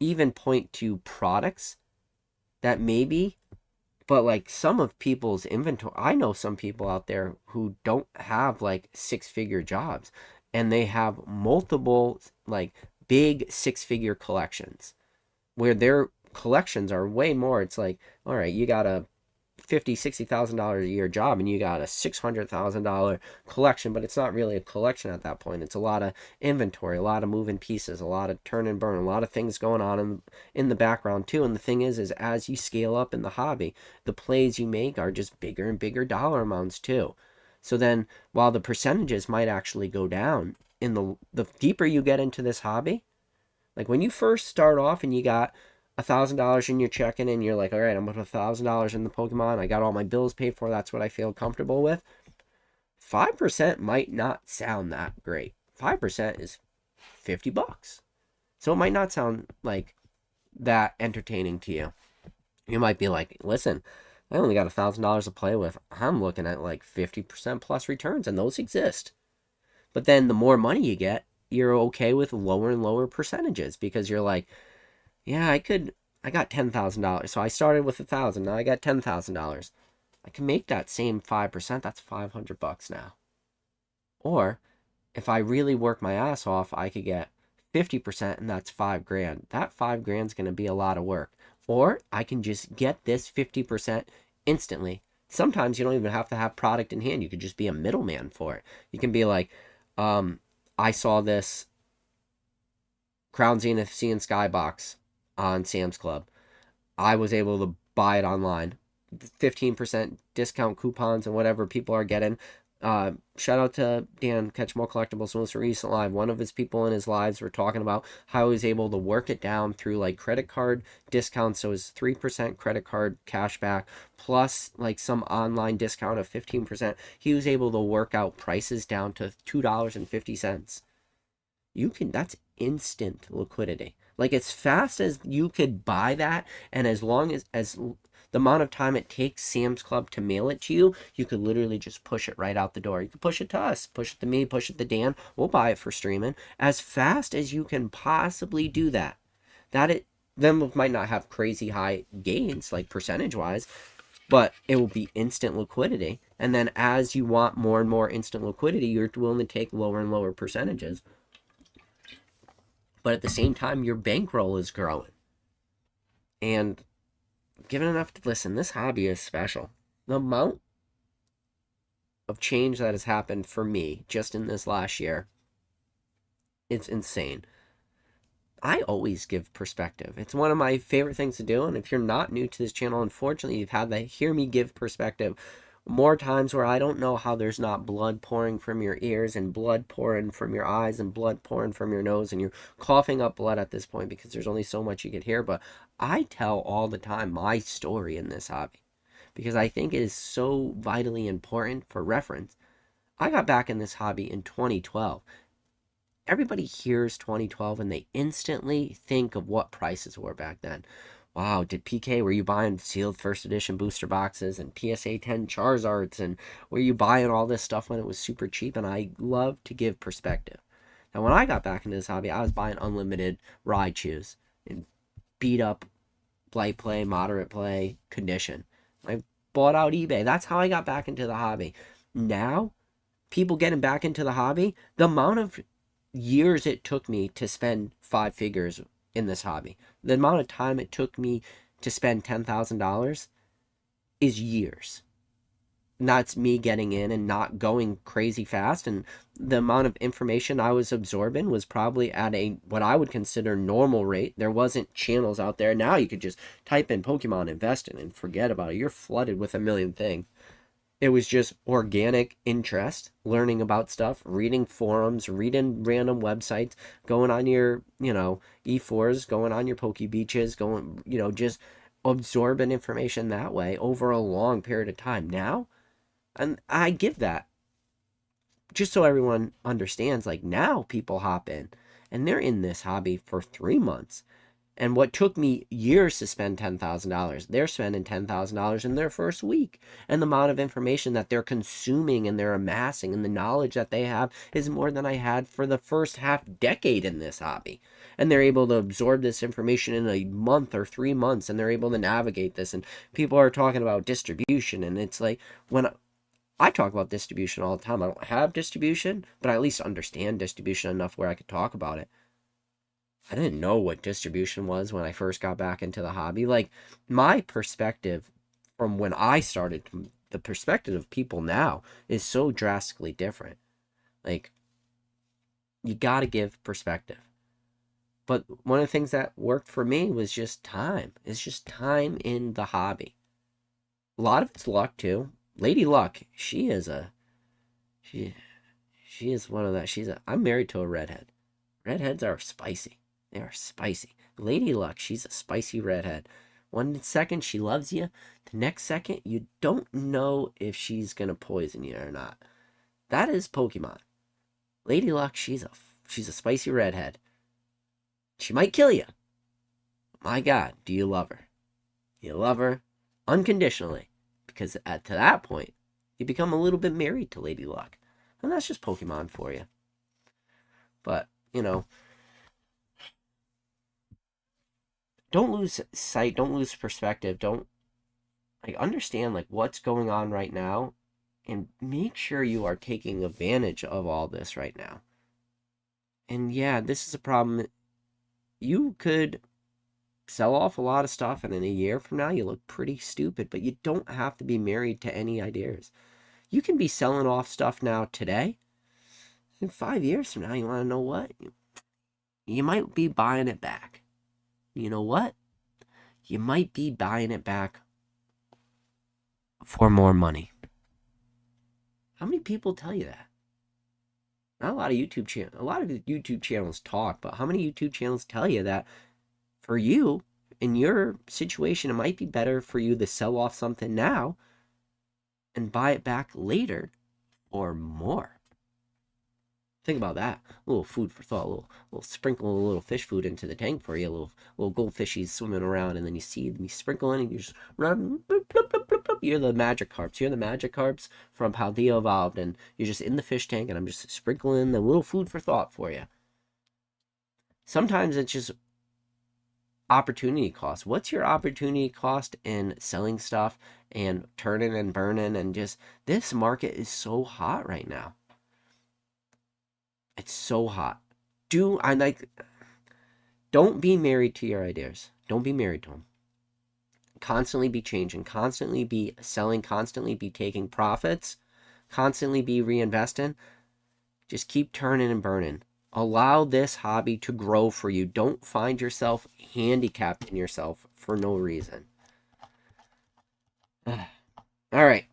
A: even point to products that maybe, but some of people's inventory, I know some people out there who don't have 6-figure jobs and they have multiple big 6-figure collections where their collections are way more. It's like, all right, you got a $50,000-$60,000 a year job and you got a $600,000 collection, but it's not really a collection at that point. It's a lot of inventory, a lot of moving pieces, a lot of turn and burn, a lot of things going on in the background too. And the thing is as you scale up in the hobby, the plays you make are just bigger and bigger dollar amounts too. So then while the percentages might actually go down in the deeper you get into this hobby, like when you first start off and you got $1,000 in your checking and you're like, all right, I'm going to put $1,000 in the Pokemon. I got all my bills paid for. That's what I feel comfortable with. 5% might not sound that great. 5% is $50. So it might not sound like that entertaining to you. You might be like, listen, I only got $1,000 to play with. I'm looking at 50% plus returns, and those exist. But then the more money you get, you're okay with lower and lower percentages because you're like, yeah, I got $10,000. So I started with $1,000. Now I got $10,000. I can make that same 5%. That's $500 now. Or if I really work my ass off, I could get 50% and that's $5,000. That $5,000 is going to be a lot of work. Or I can just get this 50% instantly. Sometimes you don't even have to have product in hand. You could just be a middleman for it. You can be like, I saw this Crown Zenith Sea and Sky box on Sam's Club. I was able to buy it online. 15% discount coupons and whatever people are getting. Shout out to Dan, Catch More Collectibles, most recent live. One of his people in his lives were talking about how he was able to work it down through credit card discounts. So it's 3% credit card cash back plus some online discount of 15%. He was able to work out prices down to $2.50. That's instant liquidity. As fast as you could buy that, and as long as the amount of time it takes Sam's Club to mail it to you, you could literally just push it right out the door. You could push it to us, push it to me, push it to Dan. We'll buy it for streaming. As fast as you can possibly do that. Then might not have crazy high gains, percentage-wise, but it will be instant liquidity. And then as you want more and more instant liquidity, you're willing to take lower and lower percentages. but at the same time, your bankroll is growing. And given enough to listen, this hobby is special. The amount of change that has happened for me just in this last year, it's insane. I always give perspective. It's one of my favorite things to do. And if you're not new to this channel, unfortunately, you've had to hear me give perspective more times where I don't know how there's not blood pouring from your ears and blood pouring from your eyes and blood pouring from your nose and you're coughing up blood at this point because there's only so much you could hear. But I tell all the time my story in this hobby because I think it is so vitally important for reference. I got back in this hobby in 2012. Everybody hears 2012 and they instantly think of what prices were back then. Wow, did PK, were you buying sealed first edition booster boxes and PSA 10 Charizards, and were you buying all this stuff when it was super cheap? And I love to give perspective. Now, when I got back into this hobby, I was buying unlimited Raichus and beat up light play, moderate play, condition. I bought out eBay. That's how I got back into the hobby. Now, people getting back into the hobby, the amount of years it took me to spend 5 figures in this hobby, the amount of time it took me to spend $10,000 is years. And that's me getting in and not going crazy fast. And the amount of information I was absorbing was probably at a what I would consider normal rate. There wasn't channels out there. Now you could just type in Pokemon invest in and forget about it. You're flooded with a million things. It was just organic interest, learning about stuff, reading forums, reading random websites, going on your, E4s, going on your Poke Beaches, going, just absorbing information that way over a long period of time. Now, and I give that just so everyone understands, like now people hop in and they're in this hobby for 3 months. And what took me years to spend $10,000, they're spending $10,000 in their first week. And the amount of information that they're consuming and they're amassing and the knowledge that they have is more than I had for the first half decade in this hobby. And they're able to absorb this information in a month or 3 months, and they're able to navigate this. And people are talking about distribution, and it's like, when I talk about distribution all the time, I don't have distribution, but I at least understand distribution enough where I could talk about it. I didn't know what distribution was when I first got back into the hobby. Like, my perspective from when I started, the perspective of people now is so drastically different. Like, you got to give perspective. But one of the things that worked for me was just time. It's just time in the hobby. A lot of it's luck too. Lady Luck, she is one of that. I'm married to a redhead. Redheads are spicy. They are spicy. Lady Luck, she's a spicy redhead. 1 second she loves you, the next second you don't know if she's gonna poison you or not. That is Pokemon. Lady Luck, she's a spicy redhead. She might kill you. My God, do you love her? You love her unconditionally, because to that point you become a little bit married to Lady Luck, and that's just Pokemon for you. But don't lose sight, don't lose perspective, don't understand what's going on right now, and make sure you are taking advantage of all this right now. And yeah, this is a problem. You could sell off a lot of stuff, and in a year from now you look pretty stupid, but you don't have to be married to any ideas. You can be selling off stuff now today. In 5 years from now, you want to know what? You might be buying it back. You know what? You might be buying it back for more money. How many people tell you that? Not a lot of YouTube channels. A lot of YouTube channels talk, but how many YouTube channels tell you that for you, in your situation, it might be better for you to sell off something now and buy it back later or more? Think about that. A little food for thought. A little sprinkle a little fish food into the tank for you. A little goldfishies swimming around, and then you see them, you sprinkle in, and you just run. Bloop, bloop, bloop, bloop, bloop. You're the magic carps. You're the magic carps from Paldea Evolved, and you're just in the fish tank, and I'm just sprinkling the little food for thought for you. Sometimes it's just opportunity cost. What's your opportunity cost in selling stuff and turning and burning, and just this market is so hot right now. It's so hot. Don't be married to your ideas. Don't be married to them. Constantly be changing, constantly be selling, constantly be taking profits, constantly be reinvesting. Just keep turning and burning. Allow this hobby to grow for you. Don't find yourself handicapping yourself for no reason. All right.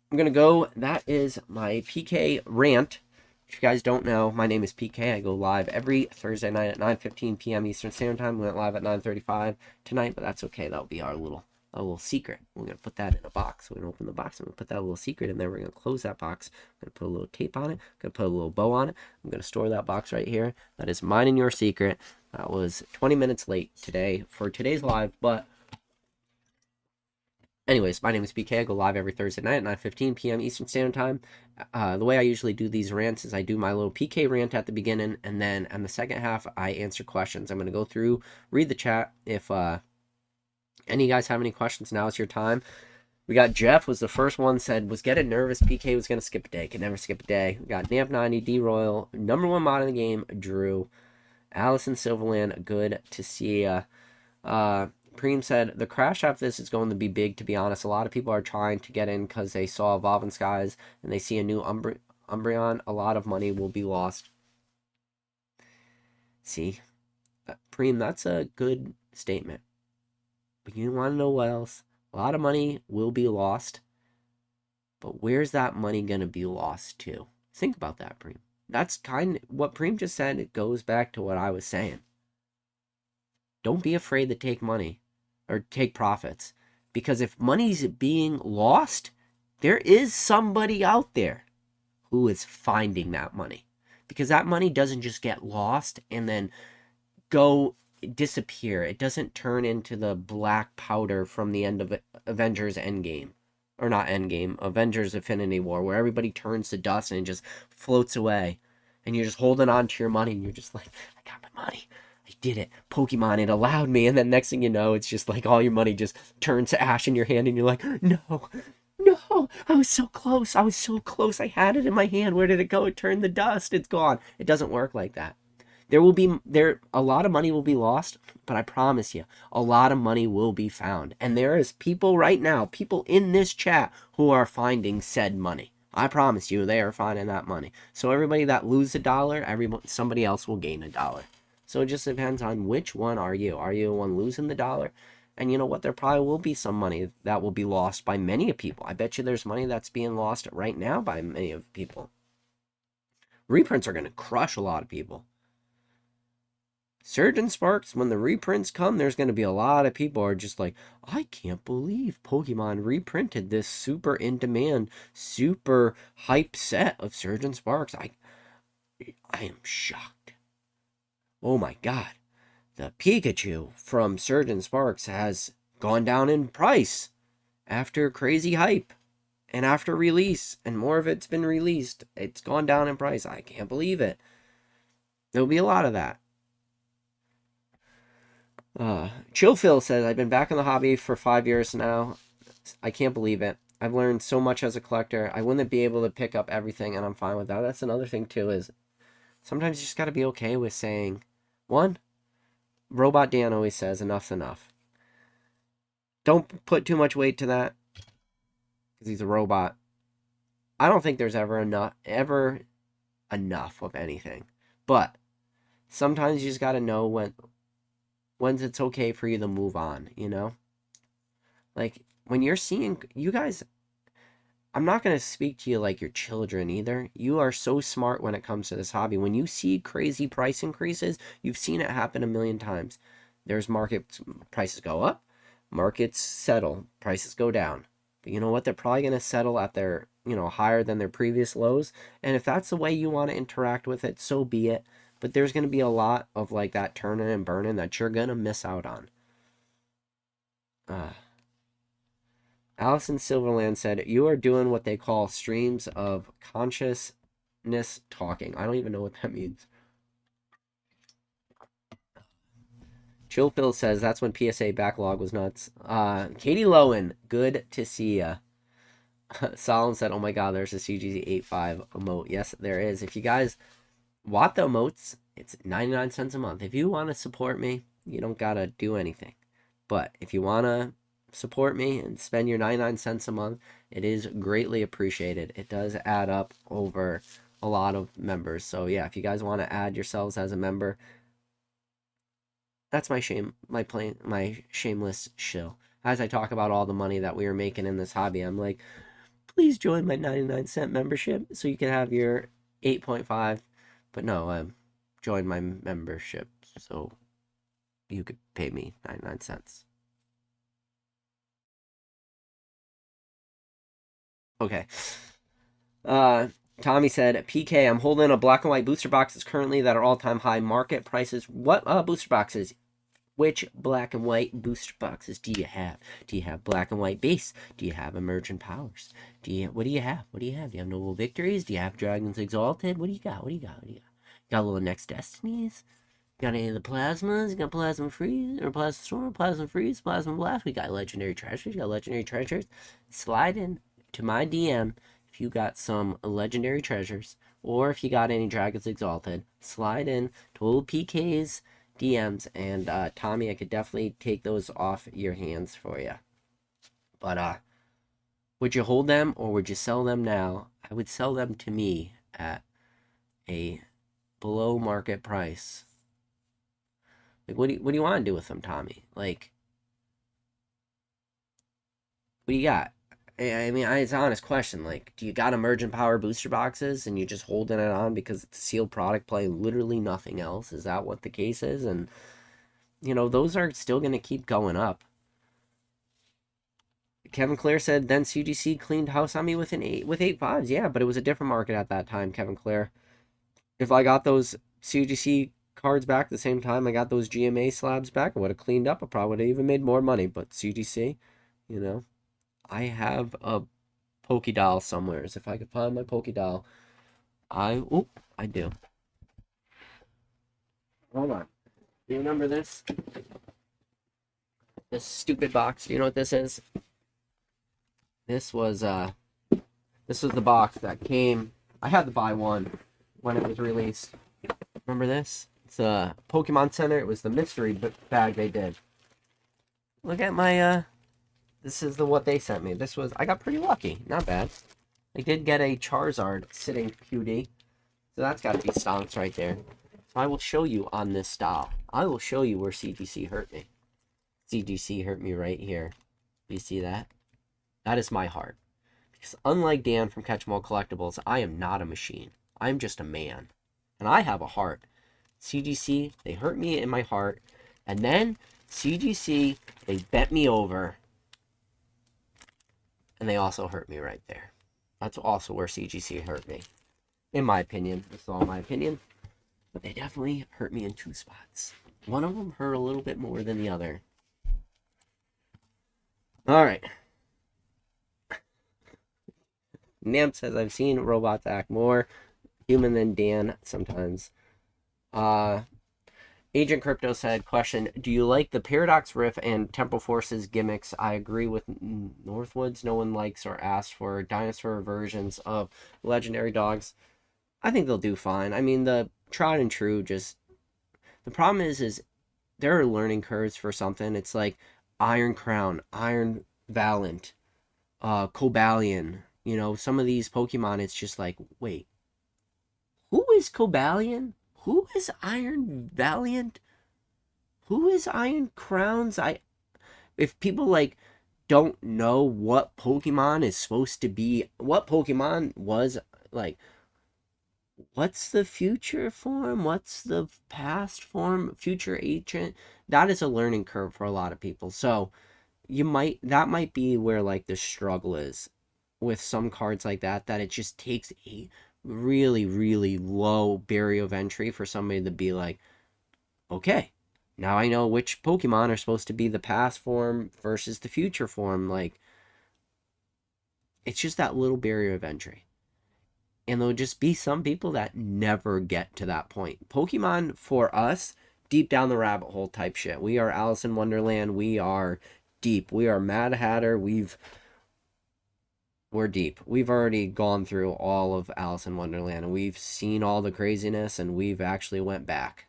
A: I'm going to go. That is my PK rant. If you guys don't know, my name is PK. I go live every Thursday night at 9:15 p.m. Eastern Standard Time. We went live at 9:35 tonight, but that's okay. That'll be our little secret. We're going to put that in a box. We're going to open the box. I'm going to put that little secret in there. We're going to close that box. I'm going to put a little tape on it. I'm going to put a little bow on it. I'm going to store that box right here. That is mine and your secret. That was 20 minutes late today for today's live, but anyways, my name is PK. I go live every Thursday night at 9:15 p.m. Eastern Standard Time. The way I usually do these rants is I do my little PK rant at the beginning, and then in the second half, I answer questions. I'm going to go through, read the chat. If any of you guys have any questions, now is your time. We got Jeff was the first one, said, was getting nervous. PK was going to skip a day. Could never skip a day. We got Namp90, D-Royal, number one mod in the game, Drew. Allison Silverland, good to see ya. Preem said, the crash after this is going to be big, to be honest. A lot of people are trying to get in because they saw Evolving Skies and they see a new Umbreon. A lot of money will be lost. See? Preem, that's a good statement. But you want to know what else? A lot of money will be lost. But where's that money going to be lost to? Think about that, Preem. That's kind of what Preem just said. It goes back to what I was saying. Don't be afraid to take money or take profits, because if money's being lost, there is somebody out there who is finding that money, because that money doesn't just get lost and then go disappear. It doesn't turn into the black powder from the end of Avengers Endgame, or not Endgame, Avengers Infinity War, where everybody turns to dust and it just floats away and you're just holding on to your money and you're just like, I got my money, I did it, Pokemon, it allowed me. And then next thing you know, it's just like all your money just turns to ash in your hand and you're like, no, I was so close, I had it in my hand, where did it go? It turned to dust, it's gone. It doesn't work like that. A lot of money will be lost, but I promise you, a lot of money will be found. And there is people right now, people in this chat, who are finding said money. I promise you, they are finding that money. So everybody that loses $1, somebody else will gain $1. So it just depends on which one are you. Are you the one losing the $1? And you know what? There probably will be some money that will be lost by many people. I bet you there's money that's being lost right now by many of people. Reprints are going to crush a lot of people. Surge and Sparks, when the reprints come, there's going to be a lot of people who are just like, I can't believe Pokemon reprinted this super in-demand, super hype set of Surge and Sparks. I am shocked. Oh my god. The Pikachu from Surge and Sparks has gone down in price after crazy hype and after release, and more of it's been released. It's gone down in price. I can't believe it. There'll be a lot of that. Chill Phil says, I've been back in the hobby for 5 years now. I can't believe it. I've learned so much as a collector. I wouldn't be able to pick up everything, and I'm fine with that. That's another thing, too, is sometimes you just got to be okay with saying, one, Robot Dan always says, enough's enough. Don't put too much weight to that, because he's a robot. I don't think there's ever enough of anything. But sometimes you just got to know when it's okay for you to move on, you know? Like, when you're seeing, you guys, I'm not going to speak to you like your children either. You are so smart when it comes to this hobby. When you see crazy price increases, you've seen it happen a million times. There's prices go up, markets settle, prices go down. But you know what? They're probably going to settle at their, higher than their previous lows. And if that's the way you want to interact with it, so be it. But there's going to be a lot of like that turning and burning that you're going to miss out on. Allison Silverland said, you are doing what they call streams of consciousness talking. I don't even know what that means. Chill Phil says, that's when PSA backlog was nuts. Katie Lowen, good to see ya. Solemn said, oh my god, there's a CGZ 85 emote. Yes, there is. If you guys want the emotes, It's 99 cents a month. If you want to support me, you don't got to do anything. But if you want to support me and spend your 99 cents a month, it is greatly appreciated. It does add up over a lot of members. So yeah, if you guys want to add yourselves as a member, that's my shameless shill. As I talk about all the money that we are making in this hobby, I'm like, please join my 99-cent membership so you can have your 8.5. But no, join my membership so you could pay me 99 cents. Okay. Tommy said, PK, I'm holding a black and white booster boxes currently that are all-time high market prices. What booster boxes? Which black and white booster boxes do you have? Do you have black and white base? Do you have emergent powers? What do you have? What do you have? Do you have noble victories? Do you have dragons exalted? What do you got? What do you got? What do you got? Got a little next destinies? Got any of the plasmas? You got plasma freeze or plasma storm, plasma freeze, plasma blast? We got legendary treasures. You got legendary treasures. Slide in to my DM if you got some legendary treasures, or if you got any dragons exalted. Slide in to old PK's DMs, and Tommy, I could definitely take those off your hands for you. But would you hold them or would you sell them now? I would sell them to me at a below market price. Like, what do you want to do with them, Tommy? Like, what do you got? I mean, it's an honest question. Like, do you got emergent power booster boxes and you're just holding it on because it's a sealed product play, literally nothing else? Is that what the case is? And, you know, those are still going to keep going up. Kevin Clare said, then CGC cleaned house on me with 8.5s. Yeah, but it was a different market at that time, Kevin Clare. If I got those CGC cards back at the same time I got those GMA slabs back, I would have cleaned up. I probably would have even made more money. But CGC, you know, I have a Pokédoll somewhere. If I could find my Pokédoll, I do. Hold on. Do you remember this? This stupid box. Do you know what this is? This was the box that came. I had to buy one when it was released. Remember this? It's a Pokemon Center. It was the mystery bag they did. Look at my this is what they sent me. I got pretty lucky. Not bad. I did get a Charizard sitting QD. So that's got to be stonks right there. So I will show you on this style. I will show you where CGC hurt me. CGC hurt me right here. Do you see that? That is my heart. Because unlike Dan from Catch 'em All Collectibles, I am not a machine. I'm just a man. And I have a heart. CGC, they hurt me in my heart. And then CGC, they bent me over. And they also hurt me right there. That's also where CGC hurt me. In my opinion. This is all my opinion. But they definitely hurt me in two spots. One of them hurt a little bit more than the other. Alright. Namp says, I've seen robots act more human than Dan sometimes. Agent Crypto said, question, do you like the Paradox Rift and Temporal Forces gimmicks? I agree with Northwoods. No one likes or asks for dinosaur versions of legendary dogs. I think they'll do fine. I mean, the tried and true just... The problem is there are learning curves for something. It's like Iron Crown, Iron Valiant, Cobalion. You know, some of these Pokemon, it's just like, wait, who is Cobalion? Who is Iron Valiant? Who is Iron Crowns? If people like don't know what Pokemon is supposed to be, what Pokemon was like, what's the future form? What's the past form? Future agent? That is a learning curve for a lot of people. So that might be where like the struggle is with some cards like that it just takes a really, really low barrier of entry for somebody to be like, okay, now I know which Pokemon are supposed to be the past form versus the future form. Like, it's just that little barrier of entry. And there'll just be some people that never get to that point. Pokemon, for us, deep down the rabbit hole type shit. We are Alice in Wonderland. We are deep. We are Mad Hatter. we're deep. We've already gone through all of Alice in Wonderland, and we've seen all the craziness, and we've actually went back.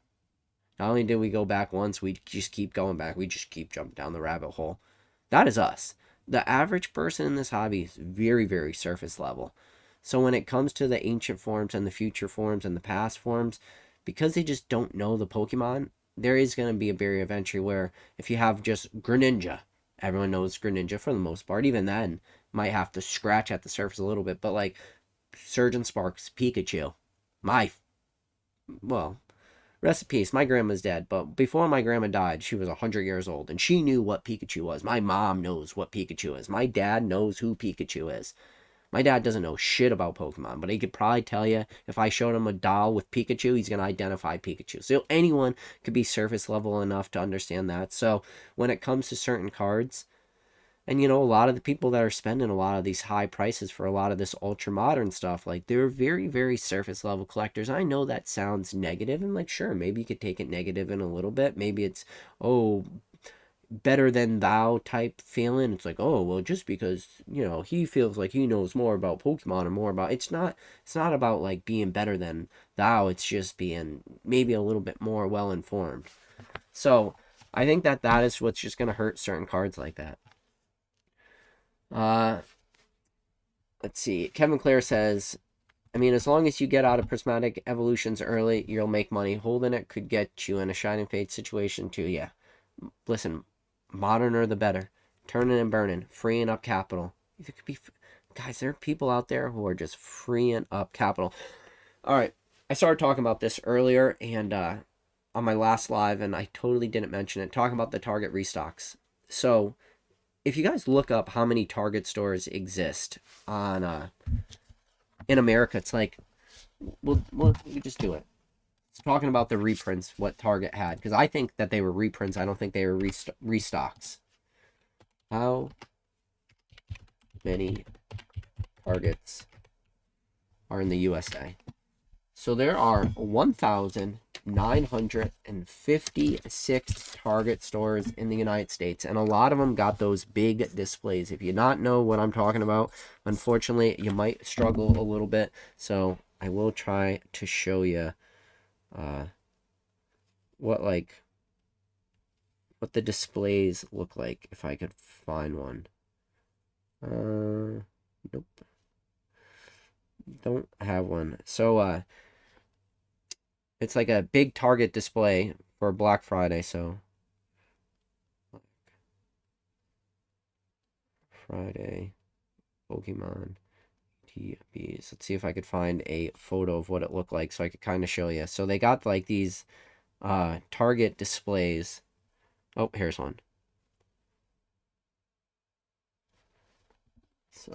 A: Not only did we go back once, we just keep going back. We just keep jumping down the rabbit hole. That is us. The average person in this hobby is very, very surface level. So when it comes to the ancient forms and the future forms and the past forms, because they just don't know the Pokemon, there is going to be a barrier of entry where if you have just Greninja, everyone knows Greninja for the most part. Even then, might have to scratch at the surface a little bit. But like Surgeon Sparks, Pikachu, my, well, rest in peace. My grandma's dead, but before my grandma died, she was 100 years old, and she knew what Pikachu was. My mom knows what Pikachu is. My dad knows who Pikachu is. My dad doesn't know shit about Pokemon, but he could probably tell you if I showed him a doll with Pikachu, he's going to identify Pikachu. So anyone could be surface level enough to understand that. So when it comes to certain cards, and a lot of the people that are spending a lot of these high prices for a lot of this ultra modern stuff, like they're very, very surface level collectors. I know that sounds negative, and like, sure, maybe you could take it negative in a little bit. Maybe it's, oh, better than thou type feeling. It's like, oh, well, just because, he feels like he knows more about Pokemon or more about, it's not about like being better than thou. It's just being maybe a little bit more well informed. So I think that is what's just going to hurt certain cards like that. Let's see. Kevin Clare says, I mean, as long as you get out of prismatic evolutions early, you'll make money. Holding it could get you in a Shining Fate situation too. Yeah. Listen, moderner the better. Turning and burning. Freeing up capital. There could be, guys, there are people out there who are just freeing up capital. All right. I started talking about this earlier and on my last live, and I totally didn't mention it. Talking about the Target restocks. So if you guys look up how many Target stores exist on in America, it's like we'll just do it. It's talking about the reprints, what Target had, because I think that they were reprints. I don't think they were restocks. How many Targets are in the USA? So there are 1,956 Target stores in the United States, and a lot of them got those big displays. If you not know what I'm talking about, unfortunately, you might struggle a little bit. So I will try to show you what the displays look like if I could find one. Nope, don't have one. So it's like a big Target display for Black Friday. So Friday Pokemon TBs. Let's see if I could find a photo of what it looked like so I could kind of show you. So they got like these Target displays. Oh, here's one. So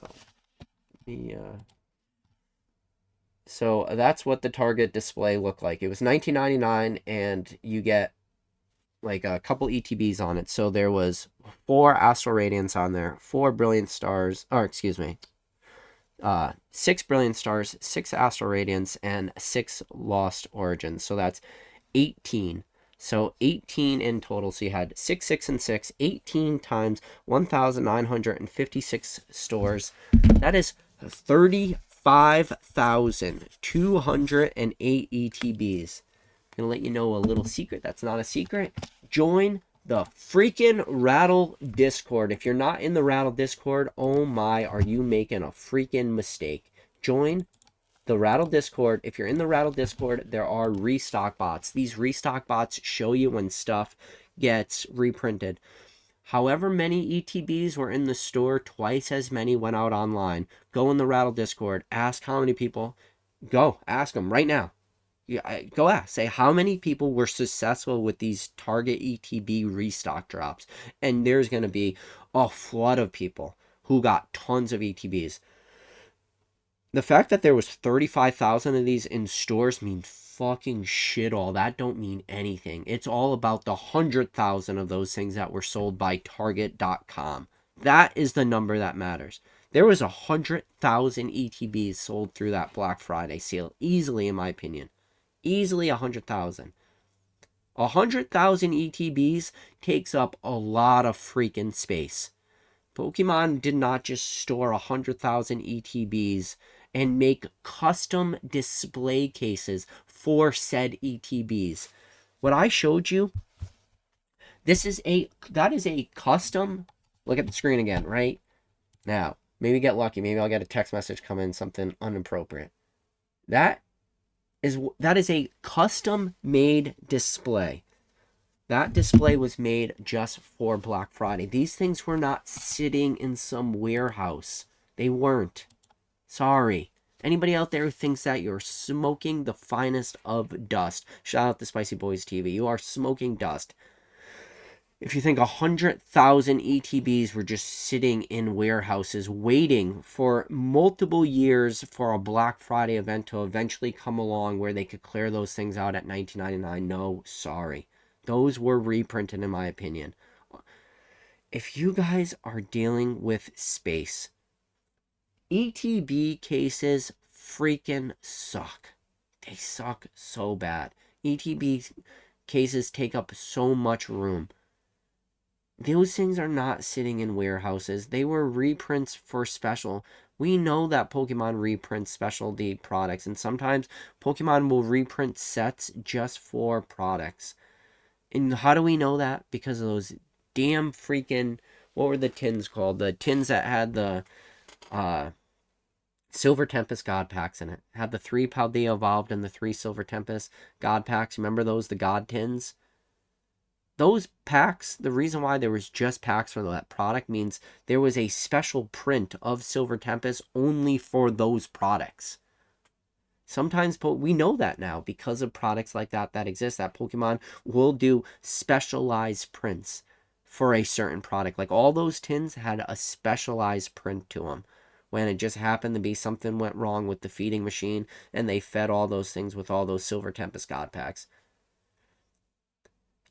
A: so that's what the Target display looked like. It was $19.99, and you get like a couple ETBs on it. So there was 4 Astral Radiants on there, 4 Brilliant Stars, or excuse me, 6 Brilliant Stars, 6 Astral Radiants, and 6 Lost Origins. So that's 18. So 18 in total. So you had 6, 6, and 6, 18 times 1,956 stores. That is 35,208 ETBs. I'm going to let you know a little secret that's not a secret. Join the freaking Rattle Discord. If you're not in the Rattle Discord, oh my, are you making a freaking mistake. Join the Rattle Discord. If you're in the Rattle Discord, there are restock bots. These restock bots show you when stuff gets reprinted. However many ETBs were in the store, twice as many went out online. Go in the Rattle Discord. Ask how many people. Go. Ask them right now. Go ask. Say how many people were successful with these Target ETB restock drops. And there's going to be a flood of people who got tons of ETBs. The fact that there was 35,000 of these in stores means fucking shit all. That don't mean anything. It's all about the 100,000 of those things that were sold by Target.com. That is the number that matters. There was 100,000 ETBs sold through that Black Friday sale. Easily, in my opinion. Easily 100,000. 100,000 ETBs takes up a lot of freaking space. Pokemon did not just store 100,000 ETBs and make custom display cases for said ETBs. What I showed you, that is a custom. Look at the screen again, right? Now, maybe get lucky. Maybe I'll get a text message come in, something inappropriate. That is a custom made display. That display was made just for Black Friday. These things were not sitting in some warehouse. They weren't. Sorry. Anybody out there who thinks that, you're smoking the finest of dust. Shout out to Spicy Boys TV. You are smoking dust. If you think 100,000 ETBs were just sitting in warehouses waiting for multiple years for a Black Friday event to eventually come along where they could clear those things out at $19.99, no, sorry. Those were reprinted, in my opinion. If you guys are dealing with space, ETB cases freaking suck. They suck so bad. ETB cases take up so much room. Those things are not sitting in warehouses. They were reprints for special. We know that Pokemon reprints specialty products, and sometimes Pokemon will reprint sets just for products. And how do we know that? Because of those damn freaking, what were the tins called? The tins that had the Silver Tempest God packs in it. Had the 3 Paldea Evolved and the 3 Silver Tempest God packs. Remember those, the God tins? Those packs, the reason why there was just packs for that product means there was a special print of Silver Tempest only for those products. Sometimes we know that now because of products like that exist, that Pokemon will do specialized prints for a certain product. Like all those tins had a specialized print to them. When it just happened to be something went wrong with the feeding machine and they fed all those things with all those Silver Tempest God packs.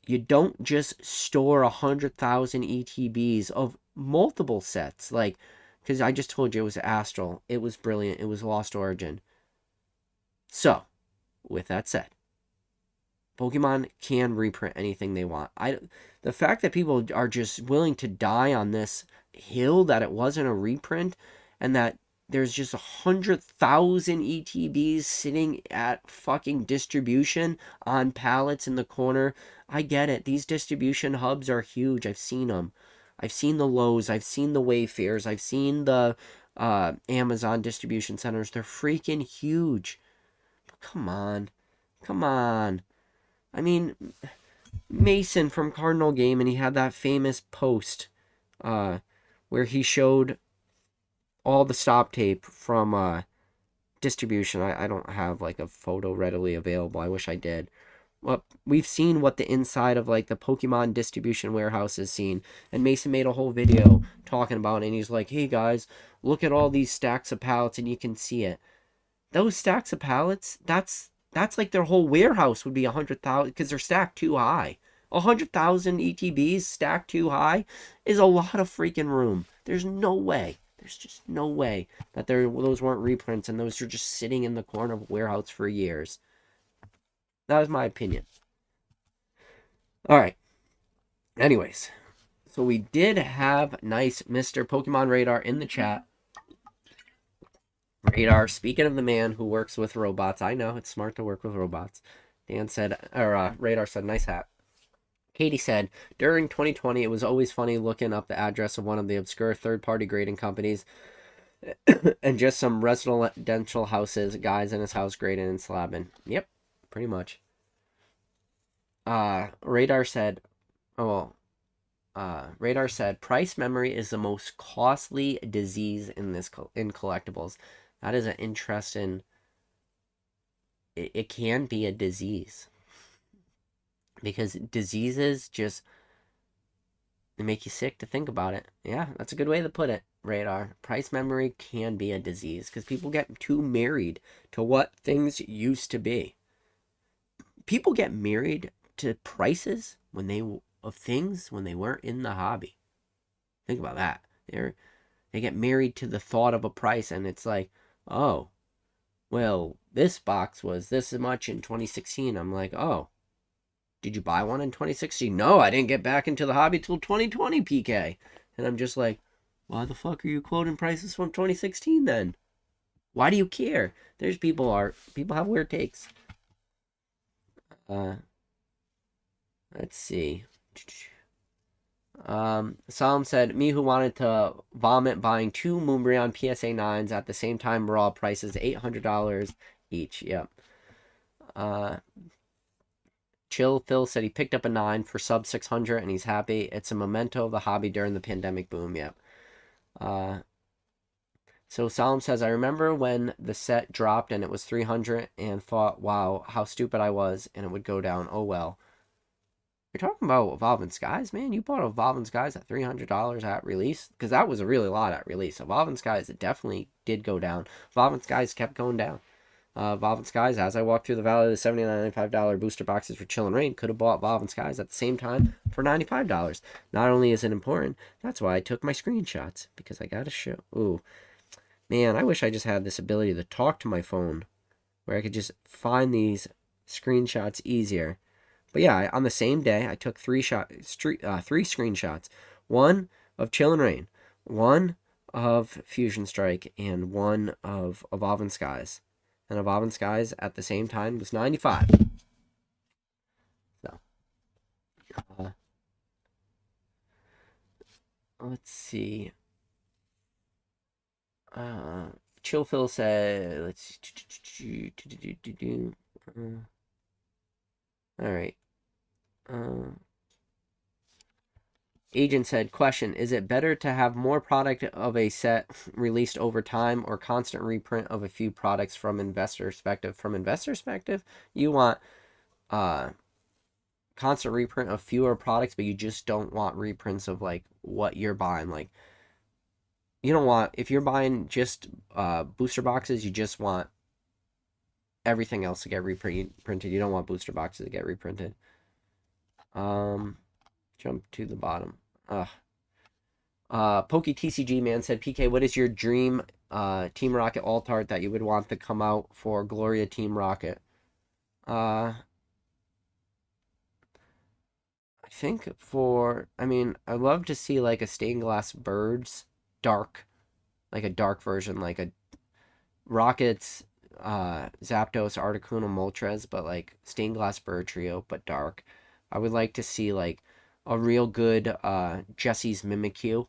A: You don't just store 100,000 ETBs of multiple sets. Like, because I just told you it was Astral. It was Brilliant. It was Lost Origin. So, with that said, Pokemon can reprint anything they want. The fact that people are just willing to die on this hill that it wasn't a reprint and that there's just 100,000 ETBs sitting at fucking distribution on pallets in the corner. I get it. These distribution hubs are huge. I've seen them. I've seen the Lowe's. I've seen the Wayfairs. I've seen the Amazon distribution centers. They're freaking huge. But come on. Come on. I mean, Mason from Cardinal Game, and he had that famous post where he showed all the stop tape from distribution. I don't have like a photo readily available. I wish I did. Well, we've seen what the inside of like the Pokemon distribution warehouse is seen, and Mason made a whole video talking about it, and he's like, hey guys, look at all these stacks of pallets and you can see it. Those stacks of pallets, that's like their whole warehouse would be 100,000 because they're stacked too high. 100,000 ETBs stacked too high is a lot of freaking room. There's no way. There's just no way that those weren't reprints and those are just sitting in the corner of a warehouse for years. That was my opinion. Alright. Anyways. So we did have nice Mr. Pokemon Radar in the chat. Radar, speaking of the man who works with robots. I know, it's smart to work with robots. Dan said, or Radar said, nice hat. Katie said, during 2020, it was always funny looking up the address of one of the obscure third-party grading companies and just some residential houses, guys in his house grading and slabbing. Yep, pretty much. Radar said, Radar said, price memory is the most costly disease in collectibles. That is an interesting, it can be a disease. Because diseases just, they make you sick to think about it. Yeah, that's a good way to put it, Radar. Price memory can be a disease because people get too married to what things used to be. People get married to prices of things when they weren't in the hobby. Think about that. They get married to the thought of a price, and it's like, oh, well, this box was this much in 2016. I'm like, oh. Did you buy one in 2016? No, I didn't get back into the hobby till 2020, PK. And I'm just like, Why the fuck are you quoting prices from 2016 then? Why do you care? There's people have weird takes. Let's see. Salam said, me who wanted to vomit buying 2 Moonbreon PSA 9s at the same time raw prices $800 each. Yep. Chill Phil said he picked up a 9 for sub 600 and he's happy. It's a memento of the hobby during the pandemic boom. Yep. So Salam says, I remember when the set dropped and it was 300 and thought, wow, how stupid I was, and it would go down. Oh well. You're talking about Evolving Skies, man. You bought Evolving Skies at $300 at release? Because that was a really lot at release. Evolving Skies, it definitely did go down. Evolving Skies kept going down. Evolving Skies, as I walked through the valley of the $79, $95 booster boxes for Chill and Rain, could have bought Evolving Skies at the same time for $95. Not only is it important, that's why I took my screenshots. Because I got to show. Ooh. Man, I wish I just had this ability to talk to my phone. Where I could just find these screenshots easier. But yeah, on the same day, I took three screenshots. One of Chill and Rain, one of Fusion Strike, and one of Evolving Skies. And Evolving Skies at the same time was 95. So, let's see. Chill Phil said, let's see. All right. Agent said, question, is it better to have more product of a set released over time or constant reprint of a few products from investor perspective? From investor perspective, you want constant reprint of fewer products, but you just don't want reprints of like what you're buying. Like, you don't want, if you're buying just booster boxes, you just want everything else to get reprinted. You don't want booster boxes to get reprinted. Jump to the bottom. Pokey TCG man said, PK, what is your dream Team Rocket alt art that you would want to come out for Gloria Team Rocket? I think I mean, I'd love to see like a stained glass birds dark, like a dark version, like a Rockets, Zapdos, Articuno, Moltres, but like stained glass bird trio, but dark. I would like to see like a real good Jesse's Mimikyu,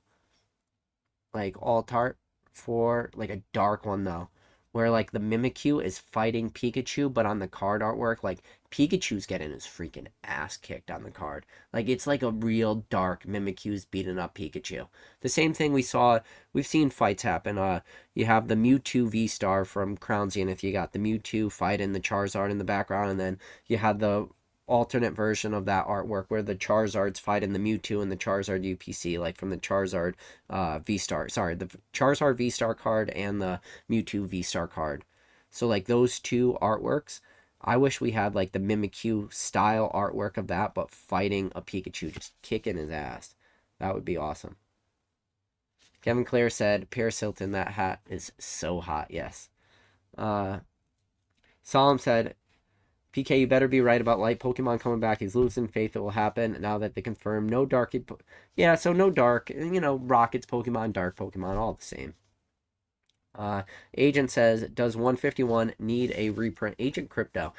A: like alt art for like a dark one though, where like the Mimikyu is fighting Pikachu, but on the card artwork, like Pikachu's getting his freaking ass kicked on the card. Like it's like a real dark Mimikyu's beating up Pikachu. The same thing we've seen fights happen. You have the Mewtwo V-Star from Crown Zenith. You got the Mewtwo fighting the Charizard in the background, and then you had the alternate version of that artwork where the Charizard's fighting the Mewtwo and the Charizard UPC, like from the Charizard V-Star. Sorry, the Charizard V-Star card and the Mewtwo V-Star card. So like those two artworks, I wish we had like the Mimikyu style artwork of that, but fighting a Pikachu, just kicking his ass. That would be awesome. Kevin Clare said, Paris Hilton, that hat is so hot, yes. Solemn said, PK, you better be right about light Pokemon coming back. He's losing faith it will happen now that they confirm no dark. Yeah, so no dark. You know, Rockets Pokemon, Dark Pokemon, all the same. Agent says, does 151 need a reprint? Agent Crypto.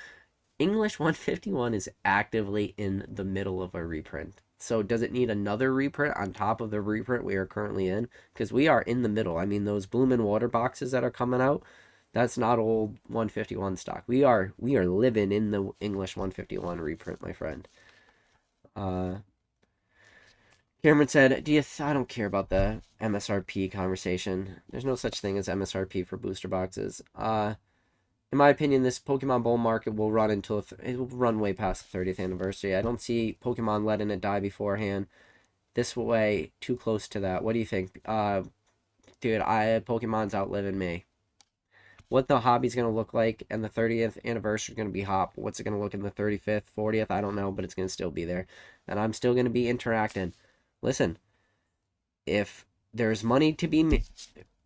A: English 151 is actively in the middle of a reprint. So does it need another reprint on top of the reprint we are currently in? Because we are in the middle. I mean, those Bloom and Water boxes that are coming out, that's not old 151 stock. We are living in the English 151 reprint, my friend. Cameron said, I don't care about the MSRP conversation. There's no such thing as MSRP for booster boxes. In my opinion, this Pokemon bull market will run until it will run way past the 30th anniversary. I don't see Pokemon letting it die beforehand. This way, too close to that. What do you think? Dude, Pokemon's outliving me. What the hobby's going to look like and the 30th anniversary is going to be hot. What's it going to look in the 35th, 40th? I don't know, but it's going to still be there. And I'm still going to be interacting. Listen, if there's money to be made,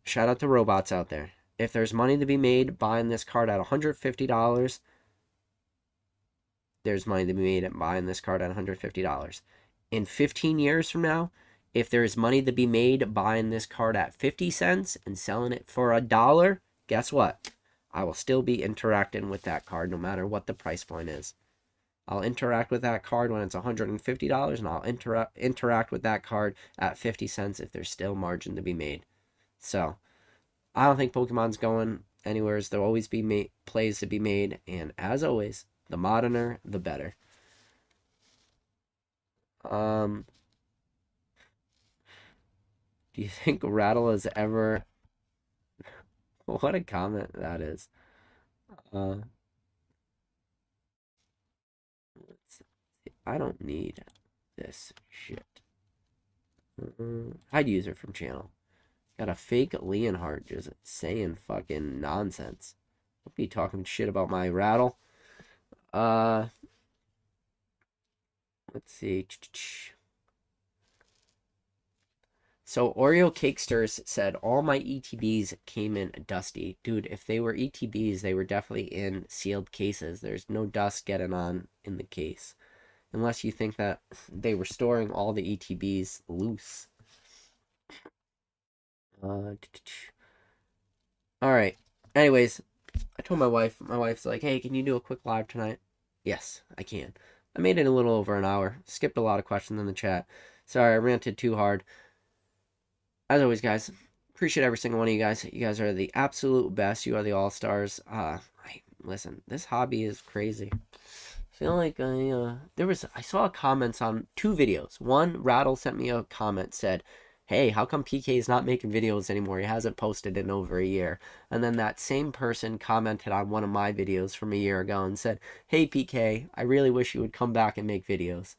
A: shout out to robots out there. If there's money to be made buying this card at $150, there's money to be made at buying this card at $150. In 15 years from now, If there's money to be made buying this card at 50 cents and selling it for $1, guess what? I will still be interacting with that card no matter what the price point is. I'll interact with that card when it's $150, and I'll interact with that card at 50 cents if there's still margin to be made. So, I don't think Pokemon's going anywhere. There'll always be plays to be made, and as always, the moderner, the better. Do you think Rattle has ever... What a comment that is. I don't need this shit. Hide user from channel. Got a fake Leonhardt just saying fucking nonsense. Don't be talking shit about my Rattle. Let's see. So Oreo Cakesters said all my ETBs came in dusty. Dude, if they were ETBs, they were definitely in sealed cases. There's no dust getting on in the case. Unless you think that they were storing all the ETBs loose. Alright. Anyways, I told my wife's like, hey, can you do a quick live tonight? Yes, I can. I made it a little over an hour. Skipped a lot of questions in the chat. Sorry, I ranted too hard. As always, guys, appreciate every single one of you guys. You guys are the absolute best. You are the all-stars. Listen, this hobby is crazy. I feel like I saw comments on 2 videos. One, Rattle sent me a comment, said, hey, how come PK is not making videos anymore? He hasn't posted in over a year. And then that same person commented on one of my videos from a year ago and said, hey, PK, I really wish you would come back and make videos.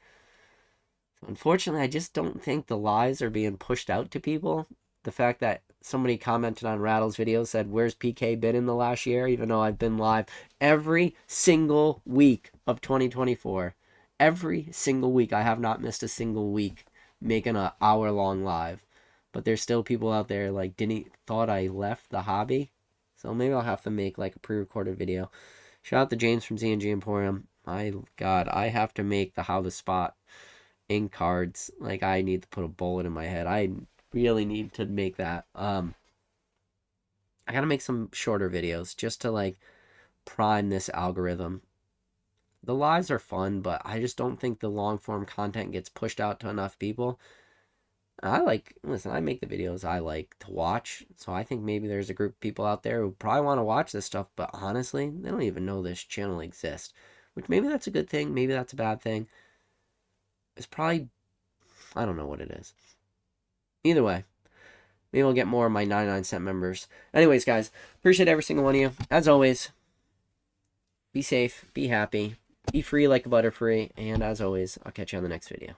A: Unfortunately, I just don't think the lies are being pushed out to people. The fact that somebody commented on Rattle's video said, where's PK been in the last year? Even though I've been live every single week of 2024. Every single week. I have not missed a single week making an hour-long live. But there's still people out there like, thought I left the hobby? So maybe I'll have to make like a pre-recorded video. Shout out to James from Z&G Emporium. My God, I have to make the How to Spot ink cards. Like, I need to put a bullet in my head. I really need to make that. I gotta make some shorter videos just to like prime this algorithm. The lives are fun, but I just don't think the long form content gets pushed out to enough people. Listen, I make the videos I like to watch, so I think maybe there's a group of people out there who probably want to watch this stuff, but honestly, they don't even know this channel exists. Which maybe that's a good thing, maybe that's a bad thing. It's probably, I don't know what it is. Either way, maybe I'll get more of my 99-cent members. Anyways, guys, appreciate every single one of you. As always, be safe, be happy, be free like a Butterfree, and as always, I'll catch you on the next video.